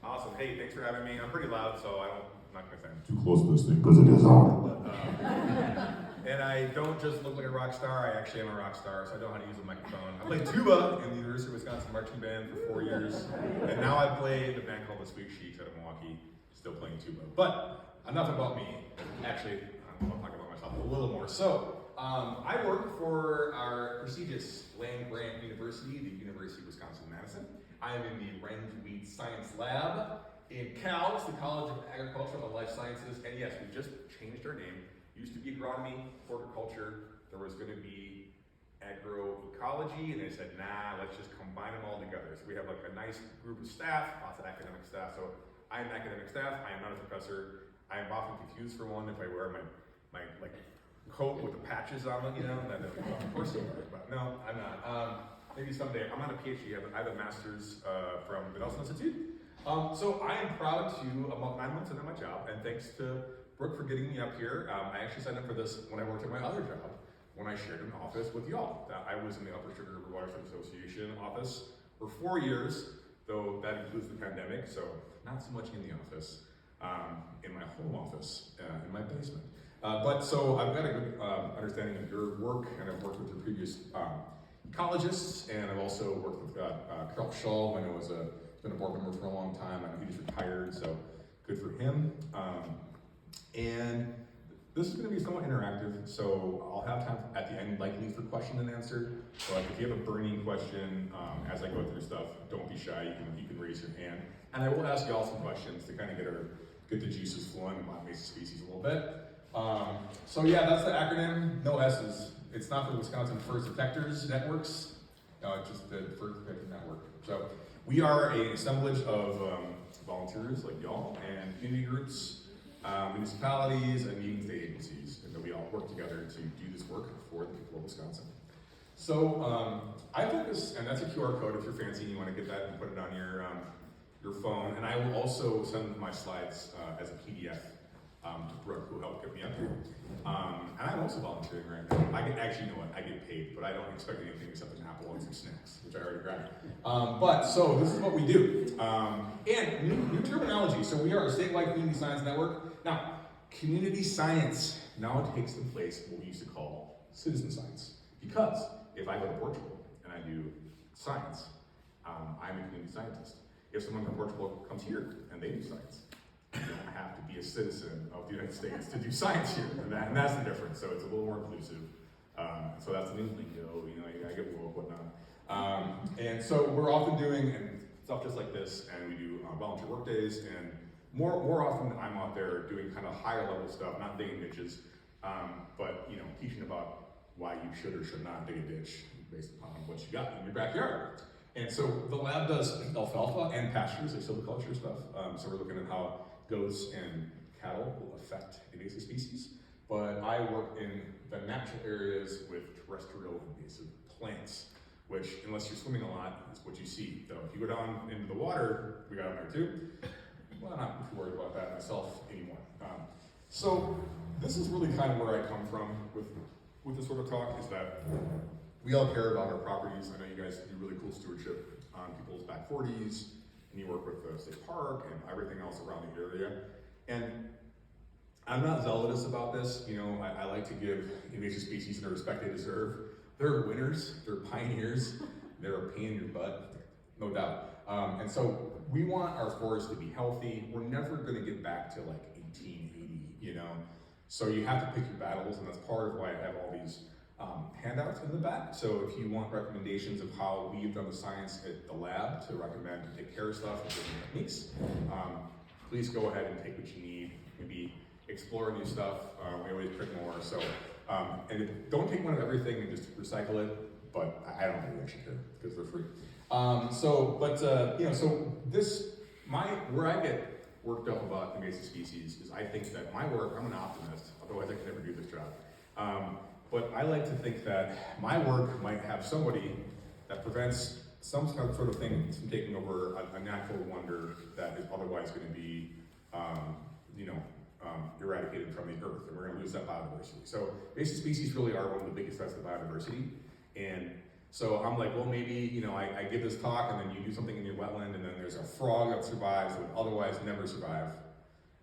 Awesome. Hey, thanks for having me. I'm pretty loud, so I'm not going to stand Too close to this thing because it is hard. And I don't just look like a rock star, I actually am a rock star, so I know how to use a microphone. I played tuba in the University of Wisconsin marching band for 4 years, and now I play in a band called the Sweet Sheets out of Milwaukee, still playing tuba. But enough about me. Actually, I'll talk about myself a little more. So, I work for our prestigious land-grant university, the University of Wisconsin-Madison. I am in the Wren-Weed Science Lab in CALS, the College of Agricultural and Life Sciences, and yes, we just changed our name. Used to be agronomy, horticulture, there was going to be agroecology, and they said, nah, let's just combine them all together. So we have like a nice group of staff, lots of academic staff. So I am academic staff, I am not a professor. I am often confused for one if I wear my like coat with the patches on it, you know, and then of course you are, but no, I'm not. Maybe someday. I'm not a PhD, I have a master's from the Nelson Institute. So I am proud to, about 9 months into my job, and thanks to Brooke for getting me up here. I actually signed up for this when I worked at my other job, when I shared an office with y'all. I was in the Upper Sugar River Watershed Association office for 4 years, though that includes the pandemic, so not so much in the office, in my home office, in my basement. But so I've got a good understanding of your work, and I've worked with the previous ecologists, and I've also worked with Carl Shull when I was been a board member for a long time. I know he just retired, so good for him. And this is going to be somewhat interactive, so I'll have time at the end likely for question and answer. But if you have a burning question as I go through stuff, don't be shy. You can raise your hand, and I will ask y'all some questions to kind of get the juices flowing about invasive species a little bit. So yeah, that's the acronym. No S's. It's not the Wisconsin First Detectors Networks. No, it's just the First Detector Network. So we are an assemblage of volunteers like y'all and community groups, municipalities, and even state agencies, and that we all work together to do this work for the people of Wisconsin. So I focus, and that's a QR code if you're fancy and you want to get that and put it on your phone. And I will also send my slides as a PDF to Brooke, who helped get me up here. And I'm also volunteering right now. Actually, you know what? I get paid, but I don't expect anything except an apple and some snacks, which I already grabbed. But so this is what we do. And new terminology. So we are a statewide community science network. Now, community science now takes the place of what we used to call citizen science. Because if I go to Portugal and I do science, I'm a community scientist. If someone from Portugal comes here and they do science, you don't have to be a citizen of the United States to do science here, and that's the difference. So it's a little more inclusive. So that's the new lingo, you know, I get woke, whatnot. And so we're often doing stuff just like this, and we do volunteer work days, and more often I'm out there doing kind of higher level stuff, not digging ditches, but you know, teaching about why you should or should not dig a ditch based upon what you got in your backyard. And so the lab does alfalfa and pastures, like silviculture stuff. So we're looking at how goats and cattle will affect invasive species. But I work in the natural areas with terrestrial invasive plants, which, unless you're swimming a lot, is what you see. So if you go down into the water, we got them there too. Well, I'm not too worried about that myself anymore. So this is really kind of where I come from with this sort of talk, is that we all care about our properties. I know you guys do really cool stewardship on people's back 40s, and you work with the state park and everything else around the area. And I'm not zealous about this. You know, I like to give invasive species the respect they deserve. They're winners, they're pioneers, they're a pain in your butt, no doubt. And so we want our forests to be healthy. We're never gonna get back to like 1880, you know? So you have to pick your battles, and that's part of why I have all these handouts in the back. So if you want recommendations of how we've done the science at the lab to recommend to take care of stuff and different techniques, please go ahead and take what you need. Maybe explore new stuff. We always pick more. So, and don't take one of everything and just recycle it. But I don't really actually care because they're free. You know, so where I get worked up about invasive species is I think that my work, I'm an optimist, otherwise I could never do this job. But I like to think that my work might have somebody that prevents some sort of thing from taking over a natural wonder that is otherwise going to be, eradicated from the earth, and we're going to lose that biodiversity. So invasive species really are one of the biggest threats to biodiversity, and So I'm like, well, maybe, I give this talk and then you do something in your wetland and then there's a frog that survives that would otherwise never survive.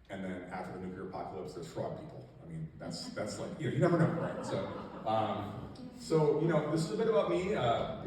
And then after the nuclear apocalypse, there's frog people. I mean, that's like, you never know, right? So, this is a bit about me.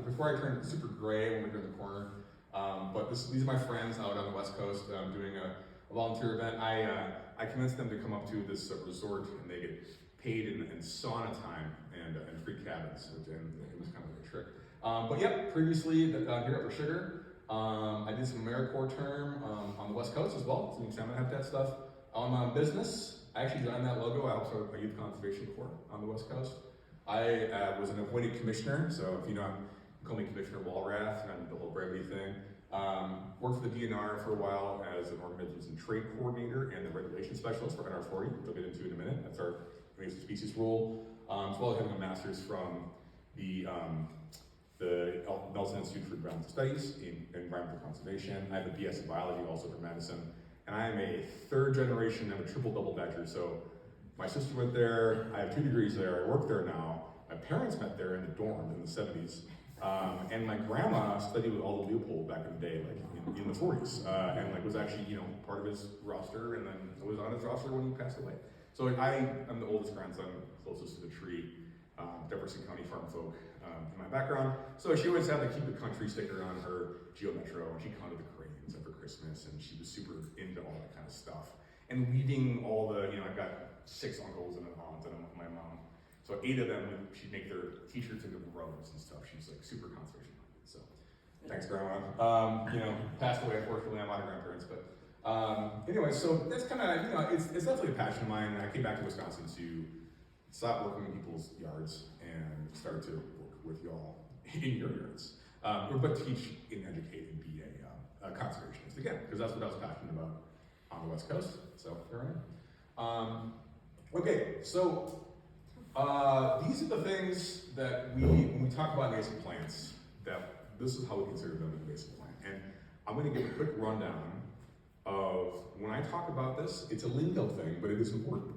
Before I turn super gray when we turn the corner, but these are my friends out on the West Coast doing a volunteer event. I convinced them to come up to this resort and they get paid in sauna time and free cabins, and it was kind of a trick. But yeah, previously here at For Sugar, I did some AmeriCorps term on the West Coast as well, some salmon habitat stuff. On business, I actually designed that logo. I also have a youth conservation corps on the West Coast. I was an appointed commissioner, so if you know, call me Commissioner Wallrath, and the whole brevity thing. Worked for the DNR for a while as an organization trade coordinator and the regulation specialist for NR40, which I'll get into in a minute. That's our invasive species rule, as well as having a master's from the Nelson Institute for Environmental Studies in Environmental Conservation. I have a BS in biology also from Madison, and I am a third generation, I'm a triple double batcher. So my sister went there, I have 2 degrees there, I work there now. My parents met there in the dorm in the 70s. And my grandma studied with Aldo Leopold back in the day, like in the 40s, and was actually, part of his roster, and then I was on his roster when he passed away. So I am the oldest grandson, closest to the tree, Jefferson County farm folk in my background. So she always had the Keep It Country sticker on her Geo Metro, and she counted the cranes for Christmas, and she was super into all that kind of stuff. And weaving all the, I've got 6 uncles and an aunt and my mom. So 8 of them, she'd make their t-shirts into robes and stuff. She's like super conservation minded. So thanks, Grandma. Passed away, unfortunately. I'm out of grandparents, but anyway, so that's kind of, it's definitely a passion of mine. I came back to Wisconsin to stop working in people's yards and start to work with y'all in your yards. But teach and educate and be a conservationist again, because that's what I was passionate about on the West Coast. So here I am. Okay, so these are the things that when we talk about invasive plants, that this is how we consider them an invasive plant. And I'm going to give a quick rundown of when I talk about this. It's a lingo thing, but it is important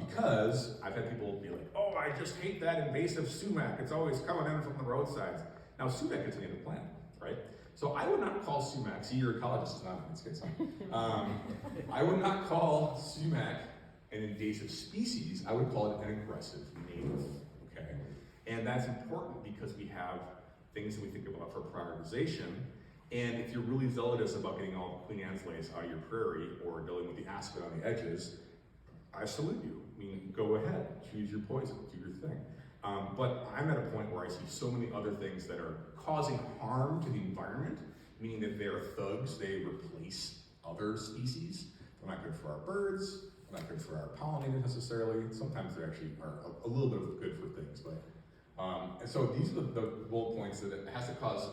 because I've had people be like, "Oh, I just hate that invasive sumac. It's always coming in from the roadsides." Now, sumac is a native plant, right? So I would not call sumac. See, your ecologist is not in this case. I would not call sumac an invasive species. I would call it an aggressive native, okay? And that's important because we have things that we think about for prioritization. And if you're really zealous about getting all the Queen Anne's lace out of your prairie or dealing with the aspen on the edges, I salute you. I mean, go ahead, choose your poison, do your thing. But I'm at a point where I see so many other things that are causing harm to the environment, meaning that they're thugs, they replace other species. They're not good for our birds, not good for our pollinators necessarily. Sometimes they actually are a little bit of good for things, but and so these are the bullet points that it has to cause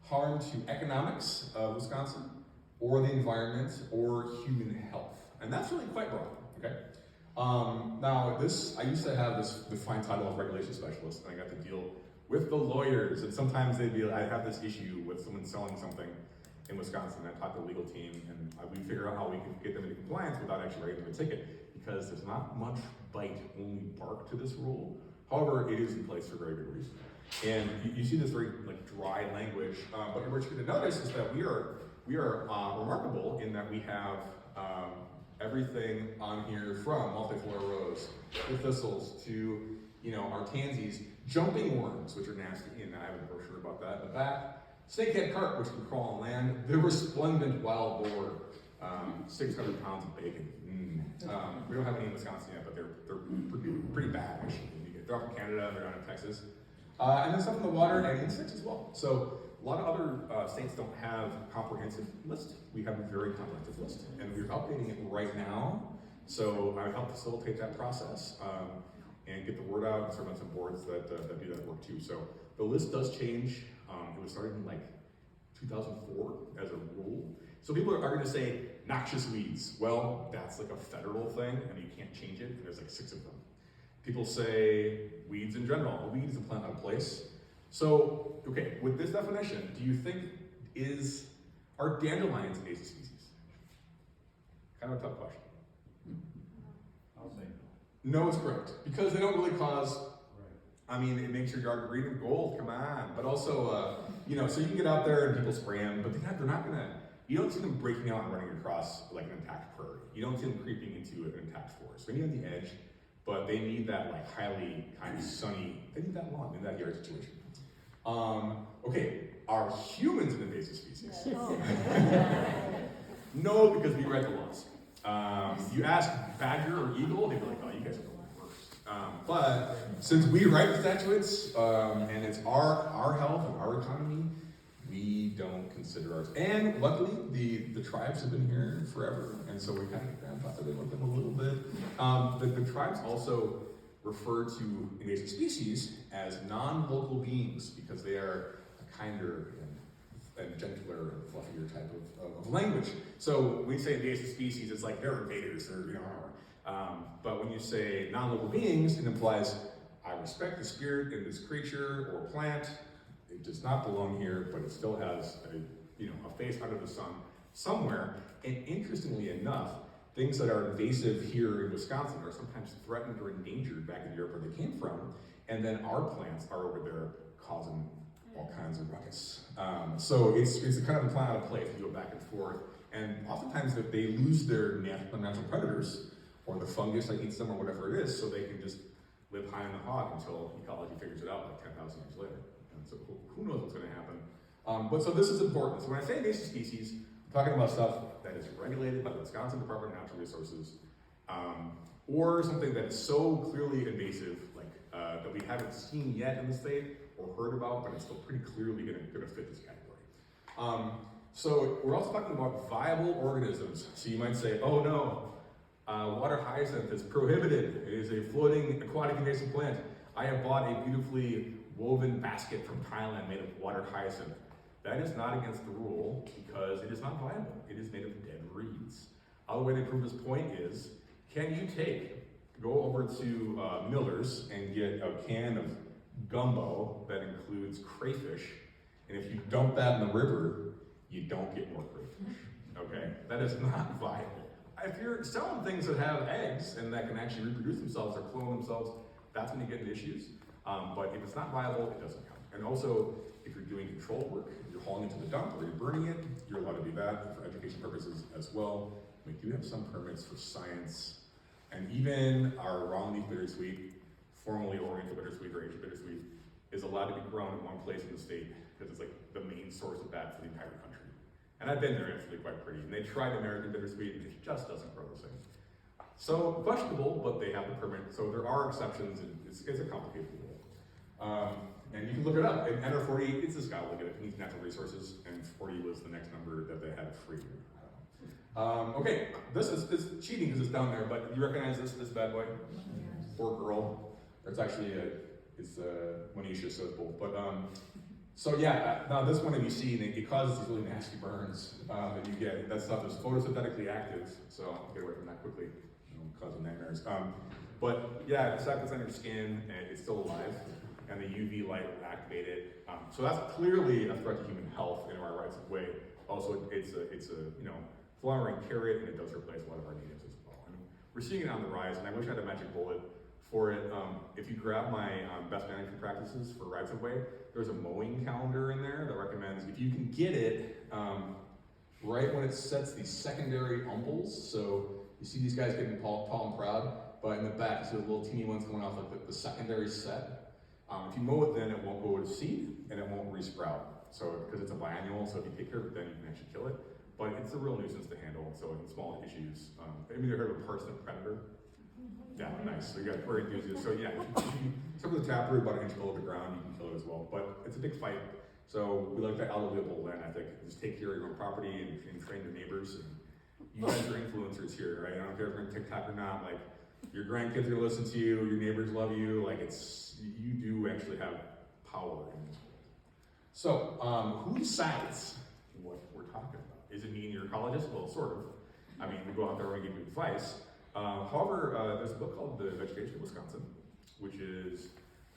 harm to economics of Wisconsin, or the environment, or human health, and that's really quite broad. Okay. Now I used to have this defined title of regulation specialist, and I got to deal with the lawyers, and sometimes I have this issue with someone selling something in Wisconsin. I talked to the legal team, and we figure out how we can get them into compliance without actually writing them a ticket, because there's not much bite, only bark to this rule. However, it is in place for very good reason. And you see this very dry language, but what you're going to notice is that we are remarkable in that we have everything on here from multiflora rose to thistles to our tansies, jumping worms, which are nasty, and I have a brochure about that in the back. Snakehead carp, which can crawl on land. The resplendent wild boar, 600 pounds of bacon. We don't have any in Wisconsin yet, but they're pretty bad actually. They're up in Canada, they're down in Texas. And then stuff in the water and insects as well. So a lot of other states don't have a comprehensive list. We have a very comprehensive list, and we're updating it right now. So I help facilitate that process and get the word out and serve on some boards that do that work too. So the list does change. It was started in 2004 as a rule. So people are going to say noxious weeds. Well, that's a federal thing, and you can't change it. And there's 6 of them. People say weeds in general. A weed is a plant out of place. So, okay, with this definition, do you think are dandelions invasive species? Kind of a tough question. I'll say no. No is correct, because they don't really cause I mean, it makes your yard green and gold, come on. But also, you know, so you can get out there and people spray them, but they're not gonna, you don't see them breaking out and running across like an intact prairie. You don't see them creeping into an intact forest. They need on the edge, but they need that like highly kind of sunny, they need that lawn, in that yard situation. Okay, are humans an invasive species? No, because we write the laws. You ask badger or eagle, they'd be like, oh, you guys are the worst. But since we write the statutes, and it's our health and our economy, we don't consider ours. And luckily, the tribes have been here forever, and so we kind of grandfathered in with them a little bit. The tribes also refer to invasive species as non-local beings because they are a kinder and gentler and fluffier type of language. So when you say invasive species, it's like they're invaders, or you know. But when you say non-local beings, it implies I respect the spirit in this creature or plant. It does not belong here, but it still has a face under the sun somewhere. And interestingly enough, things that are invasive here in Wisconsin are sometimes threatened or endangered back in Europe where they came from, and then our plants are over there causing all kinds of ruckus. So it's a kind of a plan out of play if you go back and forth. And oftentimes if they lose their natural predators, or the fungus that eats them or whatever it is, so they can just live high on the hog until ecology figures it out like 10,000 years later. And so who knows what's gonna happen. But so this is important. So when I say invasive species, I'm talking about stuff that is regulated by the Wisconsin Department of Natural Resources, or something that is so clearly invasive, like that we haven't seen yet in the state or heard about, but it's still pretty clearly gonna fit this category. So we're also talking about viable organisms. So you might say, oh no, water hyacinth is prohibited. It is a floating aquatic invasive plant. I have bought a beautifully woven basket from Thailand made of water hyacinth. That is not against the rule because it is not viable. It is made of dead reeds. Other way to prove this point is, can you go over to Miller's and get a can of gumbo that includes crayfish, and if you dump that in the river, you don't get more crayfish, okay? That is not viable. If you're selling things that have eggs and that can actually reproduce themselves or clone themselves, that's when you get into issues. But if it's not viable, it doesn't count. And also, if you're doing control work, you're hauling it to the dump or you're burning it, you're allowed to do that for education purposes as well. We do have some permits for science, and even our raw leaf bittersweet, formerly Oriental bittersweet or Asian bittersweet, is allowed to be grown in one place in the state because it's like the main source of that for the entire country. And I've been there, it's really quite pretty. And they tried American bittersweet and it just doesn't grow the same. So questionable, but they have the permit. So there are exceptions, and it's a complicated rule. And you can look it up. And NR40, it's this guy, look at it, it needs natural resources, and 40 was the next number that they had free. Okay, this is cheating because it's down there, but you recognize this bad boy? Or girl. It's actually it's Monisha, so it's both. But so yeah, now this one, if you see, it causes these really nasty burns that you get. That stuff is photosynthetically active, so I'll get away from that quickly. Causing nightmares. But yeah, the fact it's on your skin, and it's still alive, and the UV light will activate it. So that's clearly a threat to human health in our rights of way. Also, it's a flowering carrot, and it does replace a lot of our natives as well. And we're seeing it on the rise, and I wish I had a magic bullet for it. If you grab my best management practices for rights of way, there's a mowing calendar in there that recommends, if you can get it, right when it sets the secondary umbels. So you see these guys getting tall and proud, but in the back, you see the little teeny ones coming off like the secondary set. If you mow it then, it won't go to seed, and it won't resprout. So, because it's a biannual, so if you take care of it then, you can actually kill it. But it's a real nuisance to handle, so in small issues. Have you ever heard of a parsnip predator? Yeah, nice. So you got bird enthusiasts. So yeah, some of the taproot about an inch below the ground, you can kill it as well. But it's a big fight. So we like the Aldo Leopold land ethic. Just take care of your own property and train your neighbors. And you guys are influencers here, right? I don't know if you're ever on TikTok or not. Like, your grandkids are gonna listen to you, your neighbors love you. Like, you do actually have power in this world. So, who decides what we're talking about? Is it me and your ecologist? Well, sort of. I mean, we go out there and give you advice. However, there's a book called The Vegetation of Wisconsin, which is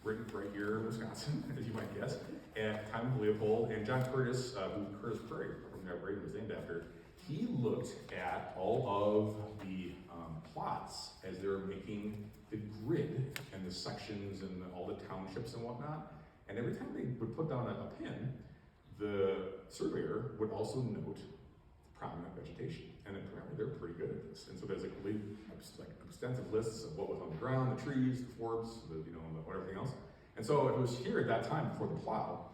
written right here in Wisconsin, as you might guess, at the time of Leopold. And John Curtis, who Curtis Prairie from that Braden was named after, he looked at all of the plots as they were making the grid and the sections and all the townships and whatnot. And every time they would put down a pin, the surveyor would also note prominent vegetation. And apparently they're pretty good at this. And so there's like extensive lists of what was on the ground, the trees, the forbs, everything else. And so it was here at that time before the plow,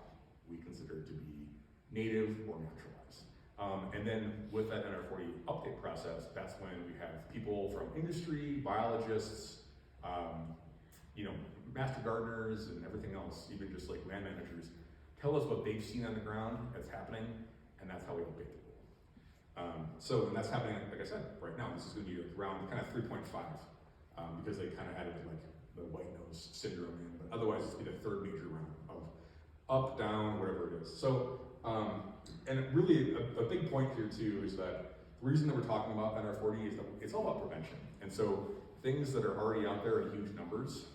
we considered to be native or naturalized. And then with that NR40 update process, that's when we have people from industry, biologists, master gardeners and everything else, even just like land managers, tell us what they've seen on the ground that's happening, and that's how we update the rule. And that's happening, like I said, right now. This is going to be around kind of 3.5, because they kind of added like the white nose syndrome in, but otherwise it's be the third major round of up, down, whatever it is. So, and really a big point here too is that the reason that we're talking about NR40 is that it's all about prevention. And so things that are already out there in huge numbers,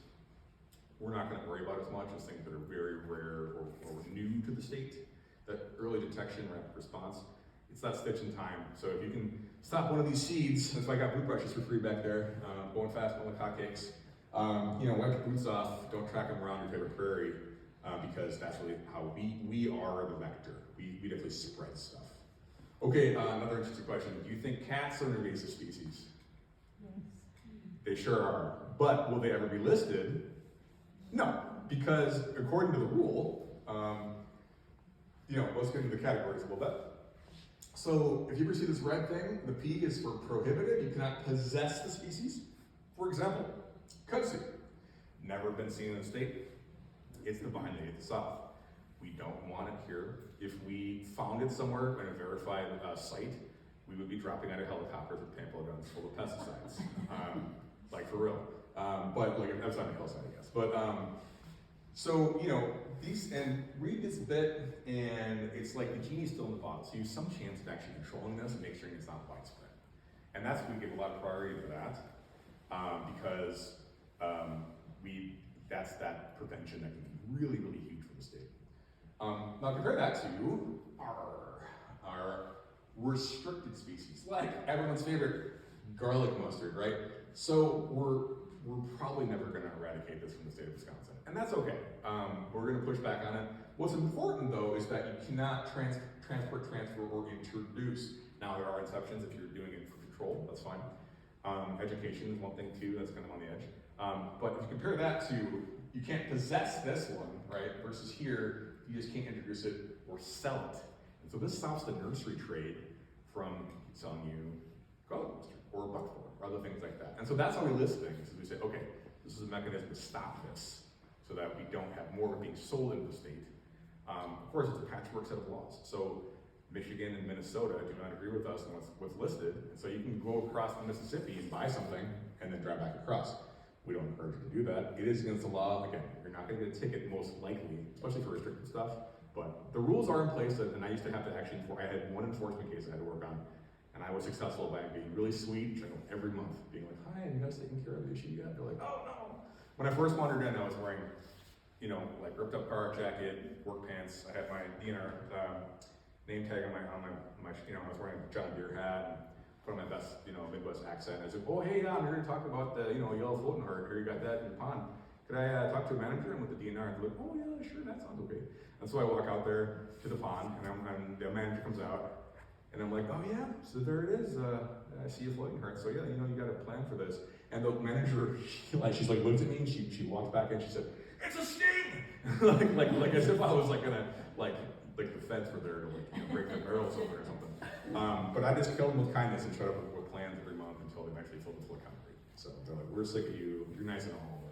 we're not going to worry about as much as things that are very rare or new to the state. That early detection, rapid response, it's that stitch in time. So if you can stop one of these seeds, that's why I got boot brushes for free back there, going fast, going like hotcakes. Wipe your boots off, don't track them around your favorite prairie, because that's really how we are the vector. We definitely spread stuff. Okay, another interesting question. Do you think cats are an invasive species? Yes. They sure are. But will they ever be listed? No, because according to the rule, let's get into the categories a little bit. So if you ever see this red thing, the P is for prohibited. You cannot possess the species. For example, kudzu, never been seen in the state. It's the vine at the south. We don't want it here. If we found it somewhere in a verified site, we would be dropping out of helicopters with paintball guns full of pesticides, like for real. But like that's on the hillside, I guess. But these, and read this bit, and it's like the genie's still in the bottle. So you have some chance of actually controlling this and make sure it's not widespread. And that's we give a lot of priority to that, because that's that prevention that can be really, really huge for the state. Now compare that to our restricted species, like everyone's favorite garlic mustard, right? So we're probably never going to eradicate this from the state of Wisconsin, and that's okay. We're going to push back on it. What's important though is that you cannot transport, transfer, or introduce. Now there are exceptions if you're doing it for control, that's fine. Education is one thing too, that's kind of on the edge. But if you compare that to, you can't possess this one, right? Versus here, you just can't introduce it or sell it. And so this stops the nursery trade from selling you garlic mustard or buckthorn or other things like that. And so that's how we list things, is we say, okay, this is a mechanism to stop this so that we don't have more of it being sold into the state. Of course, it's a patchwork set of laws. So Michigan and Minnesota do not agree with us on what's listed. And so you can go across the Mississippi and buy something and then drive back across. We don't encourage you to do that. It is against the law. Again, you're not going to get a ticket most likely, especially for restricted stuff. But the rules are in place, and I used to have to actually, I had one enforcement case I had to work on, and I was successful by being really sweet, which I know every month, being like, hi, you guys taking care of the issue yet? They're like, oh no. When I first wandered in, I was wearing, like ripped up car jacket, work pants. I had my DNR name tag on my, I was wearing a John Deere hat, and put on my best, Midwest accent. I said, oh, hey, I'm here to talk about the, yellow floating heart. Here, you got that in the pond. Could I talk to a manager? I'm with the DNR. And they're like, oh yeah, sure, that sounds okay. And so I walk out there to the pond, and the manager comes out, and I'm like, oh yeah, so there it is. I see a floating heart. So yeah, you got a plan for this. And the manager, she's like looked at me, and she walked back in. She said, it's a sting. like as if I was gonna the feds were there to break their barrels open or something. But I just killed them with kindness and showed up with plans every month until they actually filled it full of concrete. So they're like, we're sick of you. You're nice and all,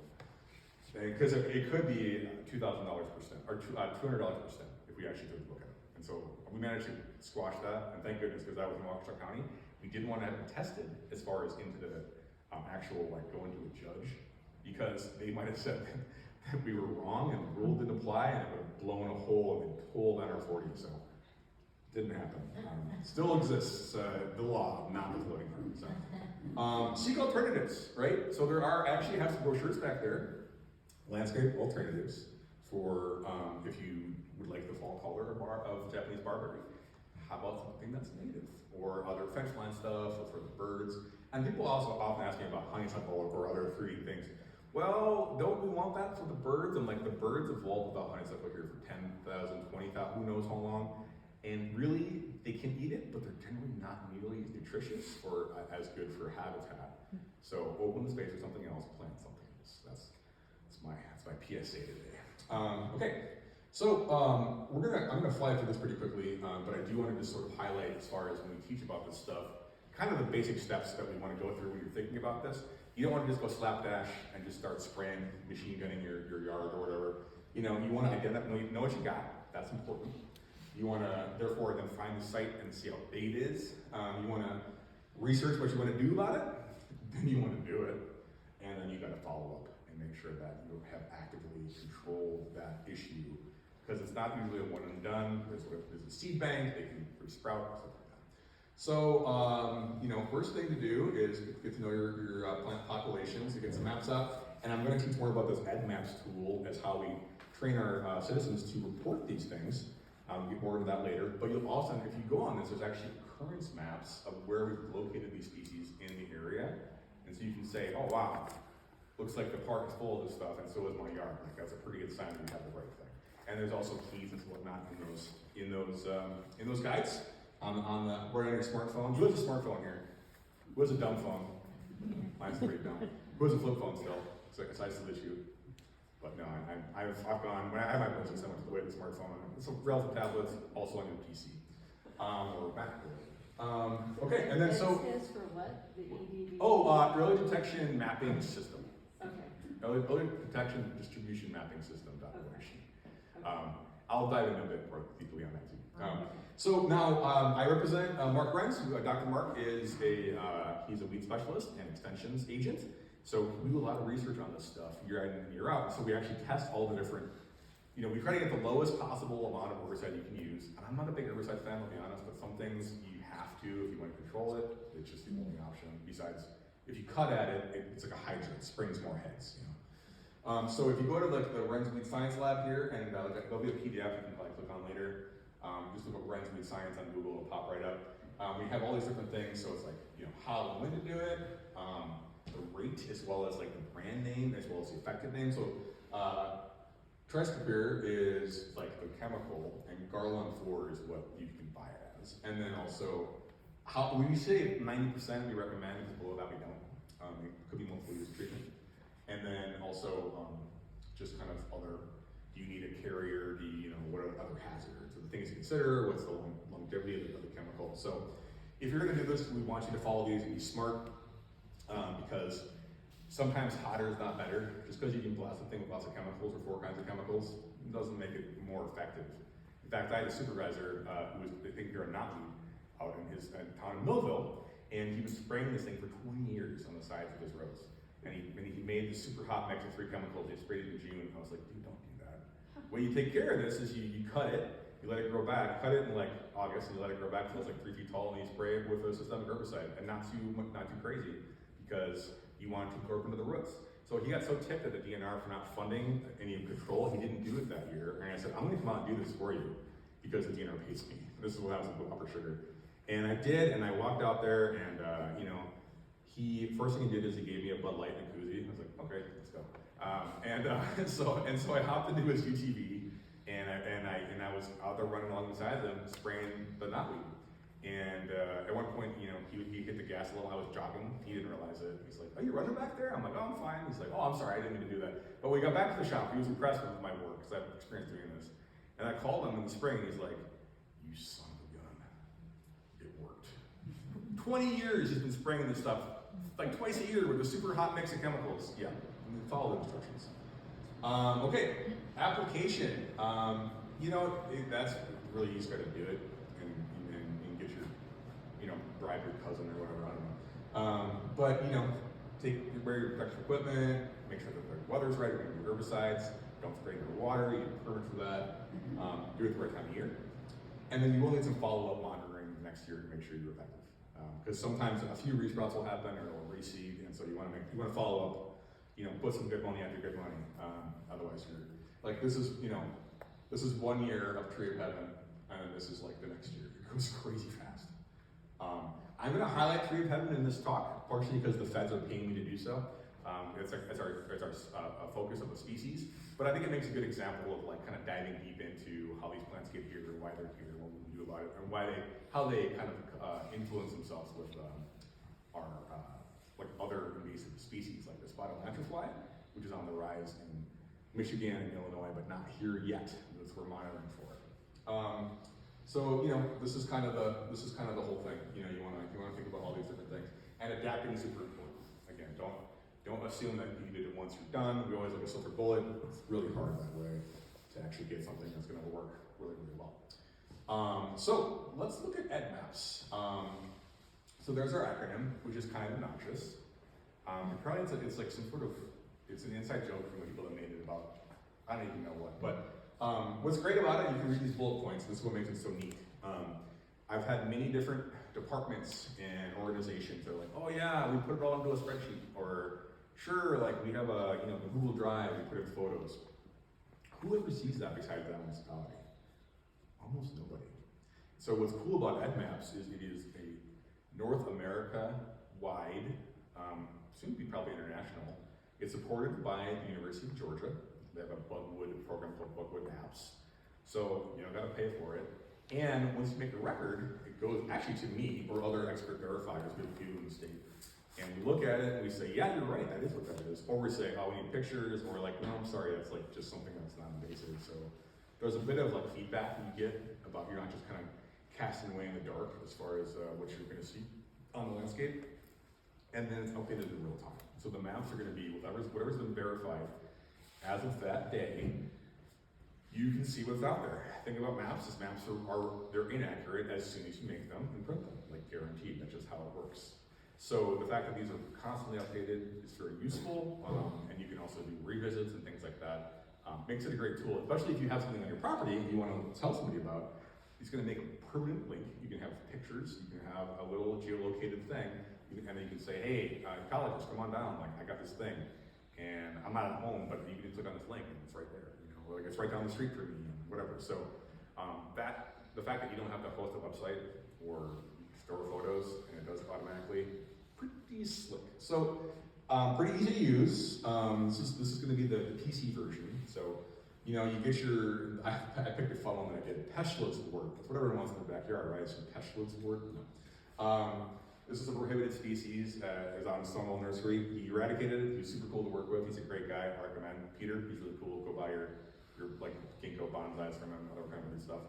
because it could be $2,000 per stem, or $200 per stem if we actually took a look at it. And so we managed to squash that, and thank goodness, because that was in Waukesha County. We didn't want to have it tested as far as into the actual going to a judge, because they might have said that we were wrong and the rule didn't apply, and it would have blown a hole and been pulled on our 40. So didn't happen. Still exists, the law, not the floating heart. So seek alternatives, right? So there are actually have some brochures back there. Landscape alternatives for if you would like the fall color of Japanese barberry. How about something that's native? or other fence line stuff, or for the birds. And people also often ask me about honeysuckle or other fruiting things. Well, don't we want that for the birds? And like the birds evolved without honeysuckle here for 10,000, 20,000, who knows how long. And really, they can eat it, but they're generally not nearly as nutritious or as good for habitat. So open the space for something else, plant something else. That's my PSA today. Okay, so I'm gonna fly through this pretty quickly, but I do want to just sort of highlight as far as when we teach about this stuff, kind of the basic steps that we want to go through when you're thinking about this. You don't want to just go slapdash and just start spraying, machine gunning your yard or whatever. You know, you want to identify, know what you got. That's important. You want to, therefore, then find the site and see how big it is. You want to research what you want to do about it. Then you want to do it. And then you got to follow up and make sure that you have actively controlled that issue. Because it's not usually a one and done. There's a seed bank, they can sprout, stuff like that. So, you know, first thing to do is get to know your plant populations, to get some maps out. And I'm going to teach more about this EdMaps tool as how we train our citizens to report these things. We'll get more into that later. But you'll also, if you go on this, there's actually occurrence maps of where we've located these species in the area. And so you can say, oh wow, looks like the park is full of this stuff, and so is my yard. Like that's a pretty good sign that we have the right thing. And there's also keys and whatnot in those guides on the right on your smartphone. Who has a smartphone here? Who has a dumb phone? Mine's pretty dumb. Who has a flip phone still? So I still issue. But no, I've gone, when I have my business, I went to the way of the smartphone. So relative tablets, also on your PC. Or Mac. Okay, and then so. It stands for what? The EDD? Oh, Early Detection Mapping System. Okay. Early Detection Distribution Mapping System. I'll dive into a bit more deeply on that too. So now I represent Mark Renz. Dr. Mark is he's a weed specialist and extensions agent. So we do a lot of research on this stuff year in and year out. So we actually test all the different, you know, we try to get the lowest possible amount of herbicide you can use. And I'm not a big herbicide fan, to be honest, but some things you have to if you want to control it. It's just the only option. Besides, if you cut at it, it's like a hydrant, springs more heads, you know. So if you go to like the Renz Weed Science Lab here, and there'll be a PDF you can probably click on later. Just look up Renz Weed Science on Google, it'll pop right up. We have all these different things, so it's like, you know, how and when to do it, the rate, as well as like the brand name, as well as the effective name. So Triscopir is like the chemical, and Garland 4 is what you can buy it as. And then also, when we say 90% we recommend, because below that we don't. It could be multiple use treatment. And then also just kind of other, do you need a carrier, what are other hazards, or the things to consider, what's the longevity of the chemical. So if you're gonna do this, we want you to follow these and be smart, because sometimes hotter is not better. Just because you can blast something with lots of chemicals or 4 kinds of chemicals doesn't make it more effective. In fact, I had a supervisor who was taking care of knotweed out in his town in Millville, and he was spraying this thing for 20 years on the sides of his rows. And he made this super hot mix of 3 chemicals. He sprayed it in June. I was like, dude, don't do that. When you take care of this is you cut it, you let it grow back. Cut it in like August, and you let it grow back until it's like 3 feet tall, and you spray it with a systemic herbicide, and not too crazy, because you want it to grow up into the roots. So he got so ticked at the DNR for not funding any control, he didn't do it that year. And I said, I'm gonna come out and do this for you, because the DNR pays me. This is when I was with Upper Sugar. And I did, and I walked out there, and first thing he did is he gave me a Bud Light and a koozie. I was like, okay, let's go. So I hopped into his UTV, and I was out there running along beside them, spraying the knotweed. And at one point, he hit the gas a little. I was jogging. He didn't realize it. He's like, "Are you running back there?" I'm like, "Oh, I'm fine." He's like, "Oh, I'm sorry, I didn't mean to do that." But when we got back to the shop, he was impressed with my work, because I've experienced doing this. And I called him in the spring, and he's like, "You son of a gun, it worked." 20 years he's been spraying this stuff, like twice a year with a super hot mix of chemicals. Yeah, follow the instructions. Okay, application. That's really you just got to do it and get your, bribe your cousin or whatever. I don't know. But wear your protective equipment. Make sure that the weather's right. You're gonna do herbicides. Don't spray into the water. You get a permit for that. Do it at the right time of year. And then you will need some follow-up monitoring next year to make sure you're effective. Because sometimes a few resprouts will happen or it'll reseed, and so you want to follow up. Put some good money after good money. Otherwise, you're like this is 1 year of tree of heaven, and this is like the next year. It goes crazy fast. I'm going to highlight 3 of heaven in this talk, partially because the feds are paying me to do so. It's our focus of the species, but I think it makes a good example of like kind of diving deep into how these plants get here, why they're here, what we can do about it, and how they kind of influence themselves with our like other invasive species, like the spotted lanternfly, which is on the rise in Michigan and Illinois, but not here yet. That's we're monitoring for it. So this is kind of the whole thing. You want to think about all these different things, and adapting is super important. Again, don't assume that you did it once you're done. We always look at silver bullet. It's really hard that way to actually get something that's going to work really, really well. So let's look at EdMaps. So there's our acronym, which is kind of obnoxious. Probably it's like some sort of, it's an inside joke from the people that made it about, I don't even know what. But what's great about it, you can read these bullet points. This is what makes it so neat. I've had many different departments and organizations that are like, oh yeah, we put it all into a spreadsheet, or sure, like we have a the Google Drive, we put in photos. Who ever sees that besides that municipality? Almost nobody. So what's cool about EdMaps is it is a North America-wide, soon to be probably international. It's supported by the University of Georgia. They have a Bugwood program called Bugwood Maps. So gotta pay for it. And once you make the record, it goes actually to me or other expert verifiers, we have a few in the state. And we look at it and we say, yeah, you're right, that is what that is. Or we say, oh, we need pictures, or like, no, I'm sorry, that's like just something that's not invasive. So there's a bit of like feedback you get about you're not just kind of casting away in the dark as far as what you're gonna see on the landscape. And then it's updated in real time. So the maps are gonna be whatever's been verified as of that day. You can see what's out there. Think about maps, is maps they're inaccurate as soon as you make them and print them, like guaranteed, that's just how it works. So the fact that these are constantly updated is very useful, and you can also do revisits and things like that. Makes it a great tool, especially if you have something on your property you want to tell somebody about. It's gonna make a permanent link. You can have pictures, you can have a little geolocated thing, and then you can say, hey, ecologists, come on down, like I got this thing, and I'm not at home, but you can click on this link and it's right there. Or like it's right down the street from me, whatever. So the fact that you don't have to host a website or store photos and it does it automatically, pretty slick. So pretty easy to use. This is going to be the PC version. So you get your. I picked a funnel and I did Peschlow's wort. That's what everyone wants in their backyard, right? So Peschlow's wort. No. This is a prohibited species. Is on Stonewall Nursery. He eradicated it. He was super cool to work with. He's a great guy. I recommend Peter. He's really cool. Go buy your like ginkgo bonsais from him, other kind of good stuff.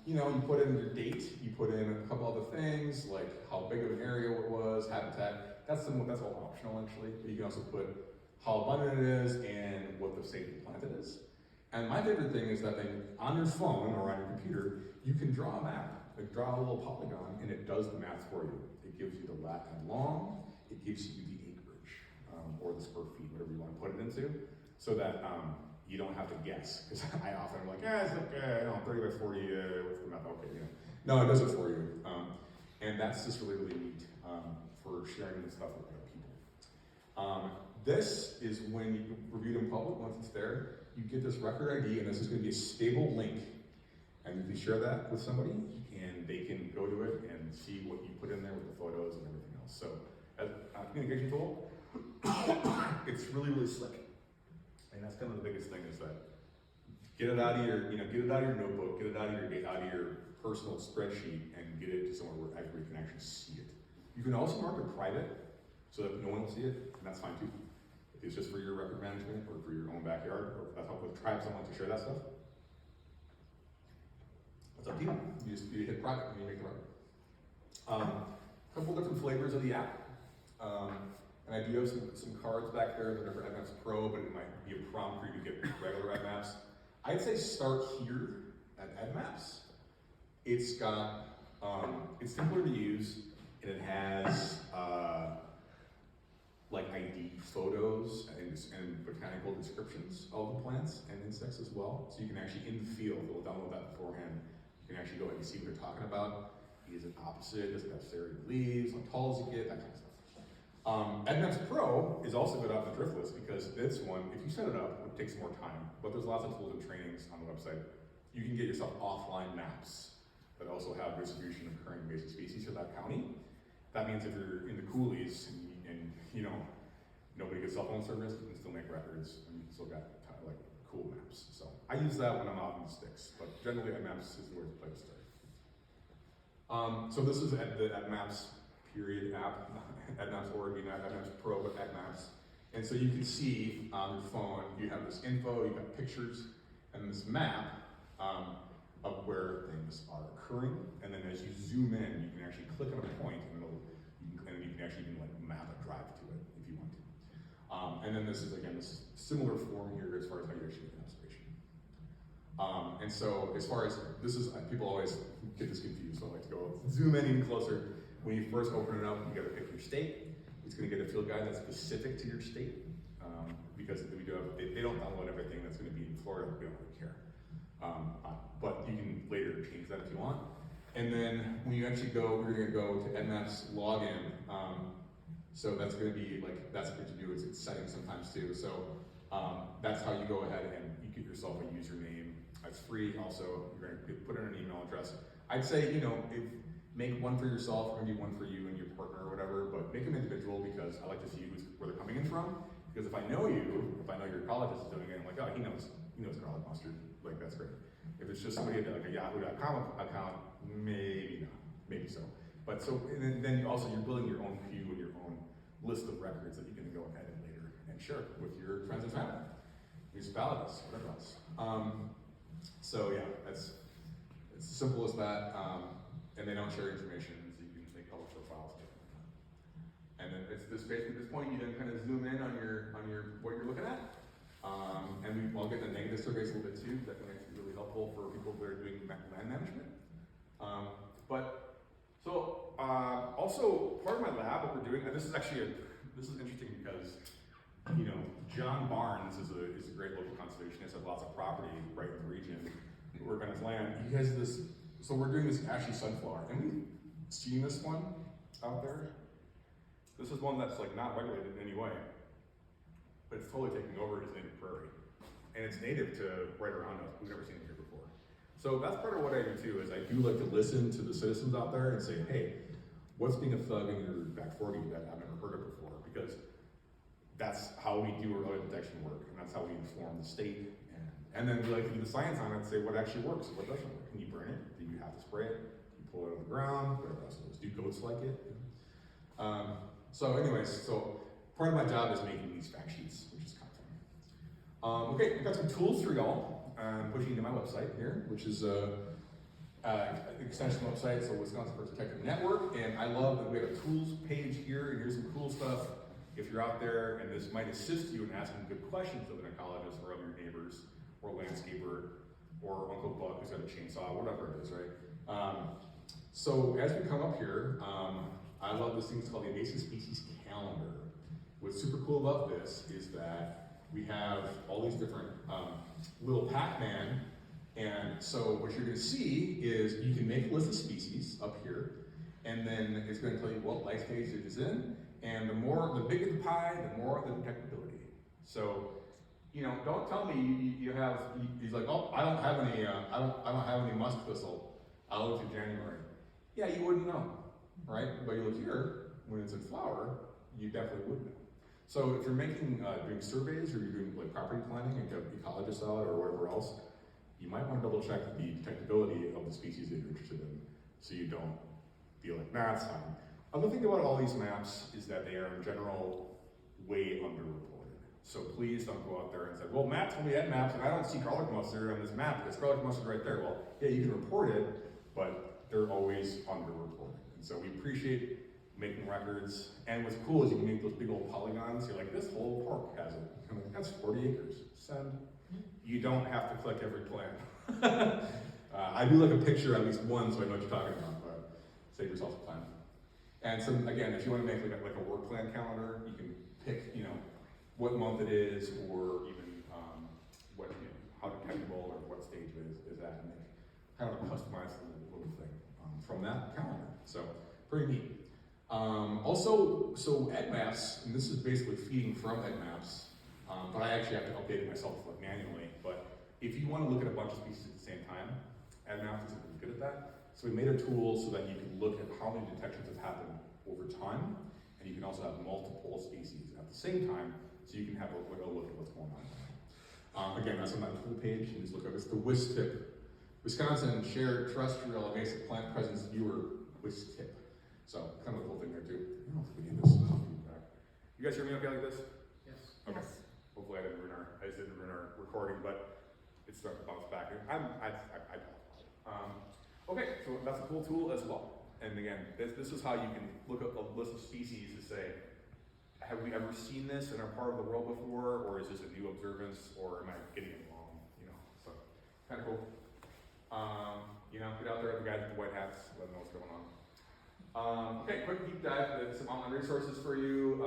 You put in your date, you put in a couple other things, like how big of an area it was, habitat. That's all optional actually. But you can also put how abundant it is and what the state of the plant it is. And my favorite thing is that on your phone or on your computer, you can draw a map, like draw a little polygon, and it does the math for you. It gives you the lat and long, it gives you the acreage, or the square feet, whatever you want to put it into, so that you don't have to guess, because I often am like, it's like 30 by 40, what's the math? Okay, No, it does it for you. And that's just really, really neat for sharing this stuff with other people. This is when you review it in public. Once it's there, you get this record ID, and this is going to be a stable link. And you can share that with somebody, and they can go to it and see what you put in there with the photos and everything else. So, as a communication tool, it's really, really slick. And that's kind of the biggest thing is that get it out of your, get it out of your notebook, get it out of your personal spreadsheet, and get it to somewhere where everybody can actually see it. You can also mark it private so that no one will see it, and that's fine too. If it's just for your record management or for your own backyard, or if that's help with tribes that want to share that stuff, that's up to you. You hit private when you make the record. A couple different flavors of the app. And I do have some cards back there that are for EdMaps Pro, but it might be a prompt for you to get regular EdMaps. I'd say start here at EdMaps. It's got, it's simpler to use, and it has like ID photos and botanical descriptions of the plants and insects as well. So you can actually, in the field, we'll download that beforehand, you can actually go ahead and see what they're talking about. Is it opposite? Does it have serrated leaves? How tall does it get? That kind of stuff. EdMaps Pro is also good off the drift list because this one, if you set it up, it takes more time, but there's lots of tools and trainings on the website. You can get yourself offline maps that also have distribution of current invasive species for that county. That means if you're in the coulees and you know, nobody gets cell phone service, you can still make records and you can still get like cool maps. So I use that when I'm out in the sticks, but generally maps is where the place to start. So this is the Maps period app, Maps Org, not Maps Pro, but Maps. And so you can see on your phone, you have this info, you have pictures, and this map of where things are occurring. And then as you zoom in, you can actually click on a point, and you can actually even like map a drive to it if you want to. And then this is again this similar form here as far as how you actually get observation. And so as far as this is, people always get this confused, so I like to go zoom in even closer. When you first open it up, you got to pick your state. It's going to get a field guide that's specific to your state, because we do have, they don't download everything that's going to be in Florida. We don't really care, but you can later change that if you want. And then when you actually go, we're going to go to EdMaps login. So that's going to be like, that's what you do, is it's settings sometimes too. So that's how you go ahead and you get yourself a username. It's free. Also, you're going to put in an email address. I'd say, you know, make one for yourself, or maybe one for you and your partner or whatever, but make them individual, because I like to see where they're coming in from. Because if I know you, if I know your colleagues is doing it, I'm like, oh, he knows garlic mustard. Like, that's great. If it's just somebody like a yahoo.com account, maybe not, maybe so. But so, and then you're building your own queue and your own list of records that you can go ahead and later and share with your friends and family, municipalities, whatever else. So yeah, it's as simple as that. And they don't share information, so you can make public profiles. And then it's this basically at this point you then kind of zoom in on your what you're looking at. And I'll get the negative surveys a little bit too. That can make it really helpful for people that are doing land management. Also part of my lab, what we're doing, and this is interesting because, you know, John Barnes is a great local conservationist, has lots of property right in the region, work on his land. He has this. So we're doing this ashy sunflower, and we've seen this one out there. This is one that's like not regulated in any way, but it's totally taking over his native prairie. And it's native to right around us. We've never seen it here before. So that's part of what I do too, is I do like to listen to the citizens out there and say, hey, what's being a thug in your back 40 that I've never heard of before? Because that's how we do our early detection work, and that's how we inform the state. And then we like to do the science on it and say what actually works, what doesn't work. Can you burn it? Do you have to spray it? You pull it out of the ground? Whatever else it is. Do goats like it? So anyways, so part of my job is making these fact sheets, which is kind of fun. Okay, I've got some tools for y'all. I'm pushing to my website here, which is an extension website, so Wisconsin First Detector Network. And I love that we have a tools page here, and here's some cool stuff. If you're out there, and this might assist you in asking good questions of an ecologist or of your neighbors, or landscaper, or Uncle Buck who's got a chainsaw, whatever it is, right? So as we come up here, I love this thing called the Invasive Species Calendar. What's super cool about this is that we have all these different little Pac-Man, and so what you're gonna see is you can make a list of species up here, and then it's gonna tell you what life stage it is in, and the bigger the pie, the more the detectability. So, you know, don't tell me he's like, oh, I don't have any musk thistle. I'll look through January. Yeah, you wouldn't know, right? But you look here, when it's in flower, you definitely would know. So if you're doing surveys, or you're doing like property planning and you have ecologists out or whatever else, you might want to double check the detectability of the species that you're interested in, so you don't feel like, nah, it's fine. Other thing about all these maps is that they are in general way underreported. So please don't go out there and say, well, Matt told me at maps and I don't see garlic mustard on this map. There's garlic mustard right there. Well, yeah, you can report it, but they're always underreported. And so we appreciate making records. And what's cool is you can make those big old polygons. You're like, this whole park has it. I'm like, that's 40 acres. Send. You don't have to click every plan. I do like a picture at least one, so I know what you're talking about, but save yourself a plan. And so again, if you want to make like a work plan calendar, you can pick, you know, what month it is, or even what, you know, how detectable or what stage it is at, and make kind of a customized little thing from that calendar. So pretty neat. Also, so EdMaps, and this is basically feeding from EdMaps, but I actually have to update it myself manually. But if you want to look at a bunch of species at the same time, EdMaps is really good at that. So we made a tool so that you can look at how many detections have happened over time, and you can also have multiple species at the same time, so you can have a look at what's going on. Again, that's on that tool page. You just look up. It's the WISTIP, Wisconsin Shared Terrestrial Invasive Plant Presence Viewer WISTIP. So kind of a cool thing there too. I don't know if we need this feedback. You guys hear me okay like this? Yes. Okay. Yes. Hopefully I didn't ruin our recording, but it's starting to bounce back. Okay, so that's a cool tool as well. And again, this is how you can look up a list of species to say, have we ever seen this in our part of the world before, or is this a new observance, or am I getting it wrong? You know, so kind of cool. You know, get out there with the guys with the white hats, let them know what's going on. Okay, quick deep dive into some online resources for you.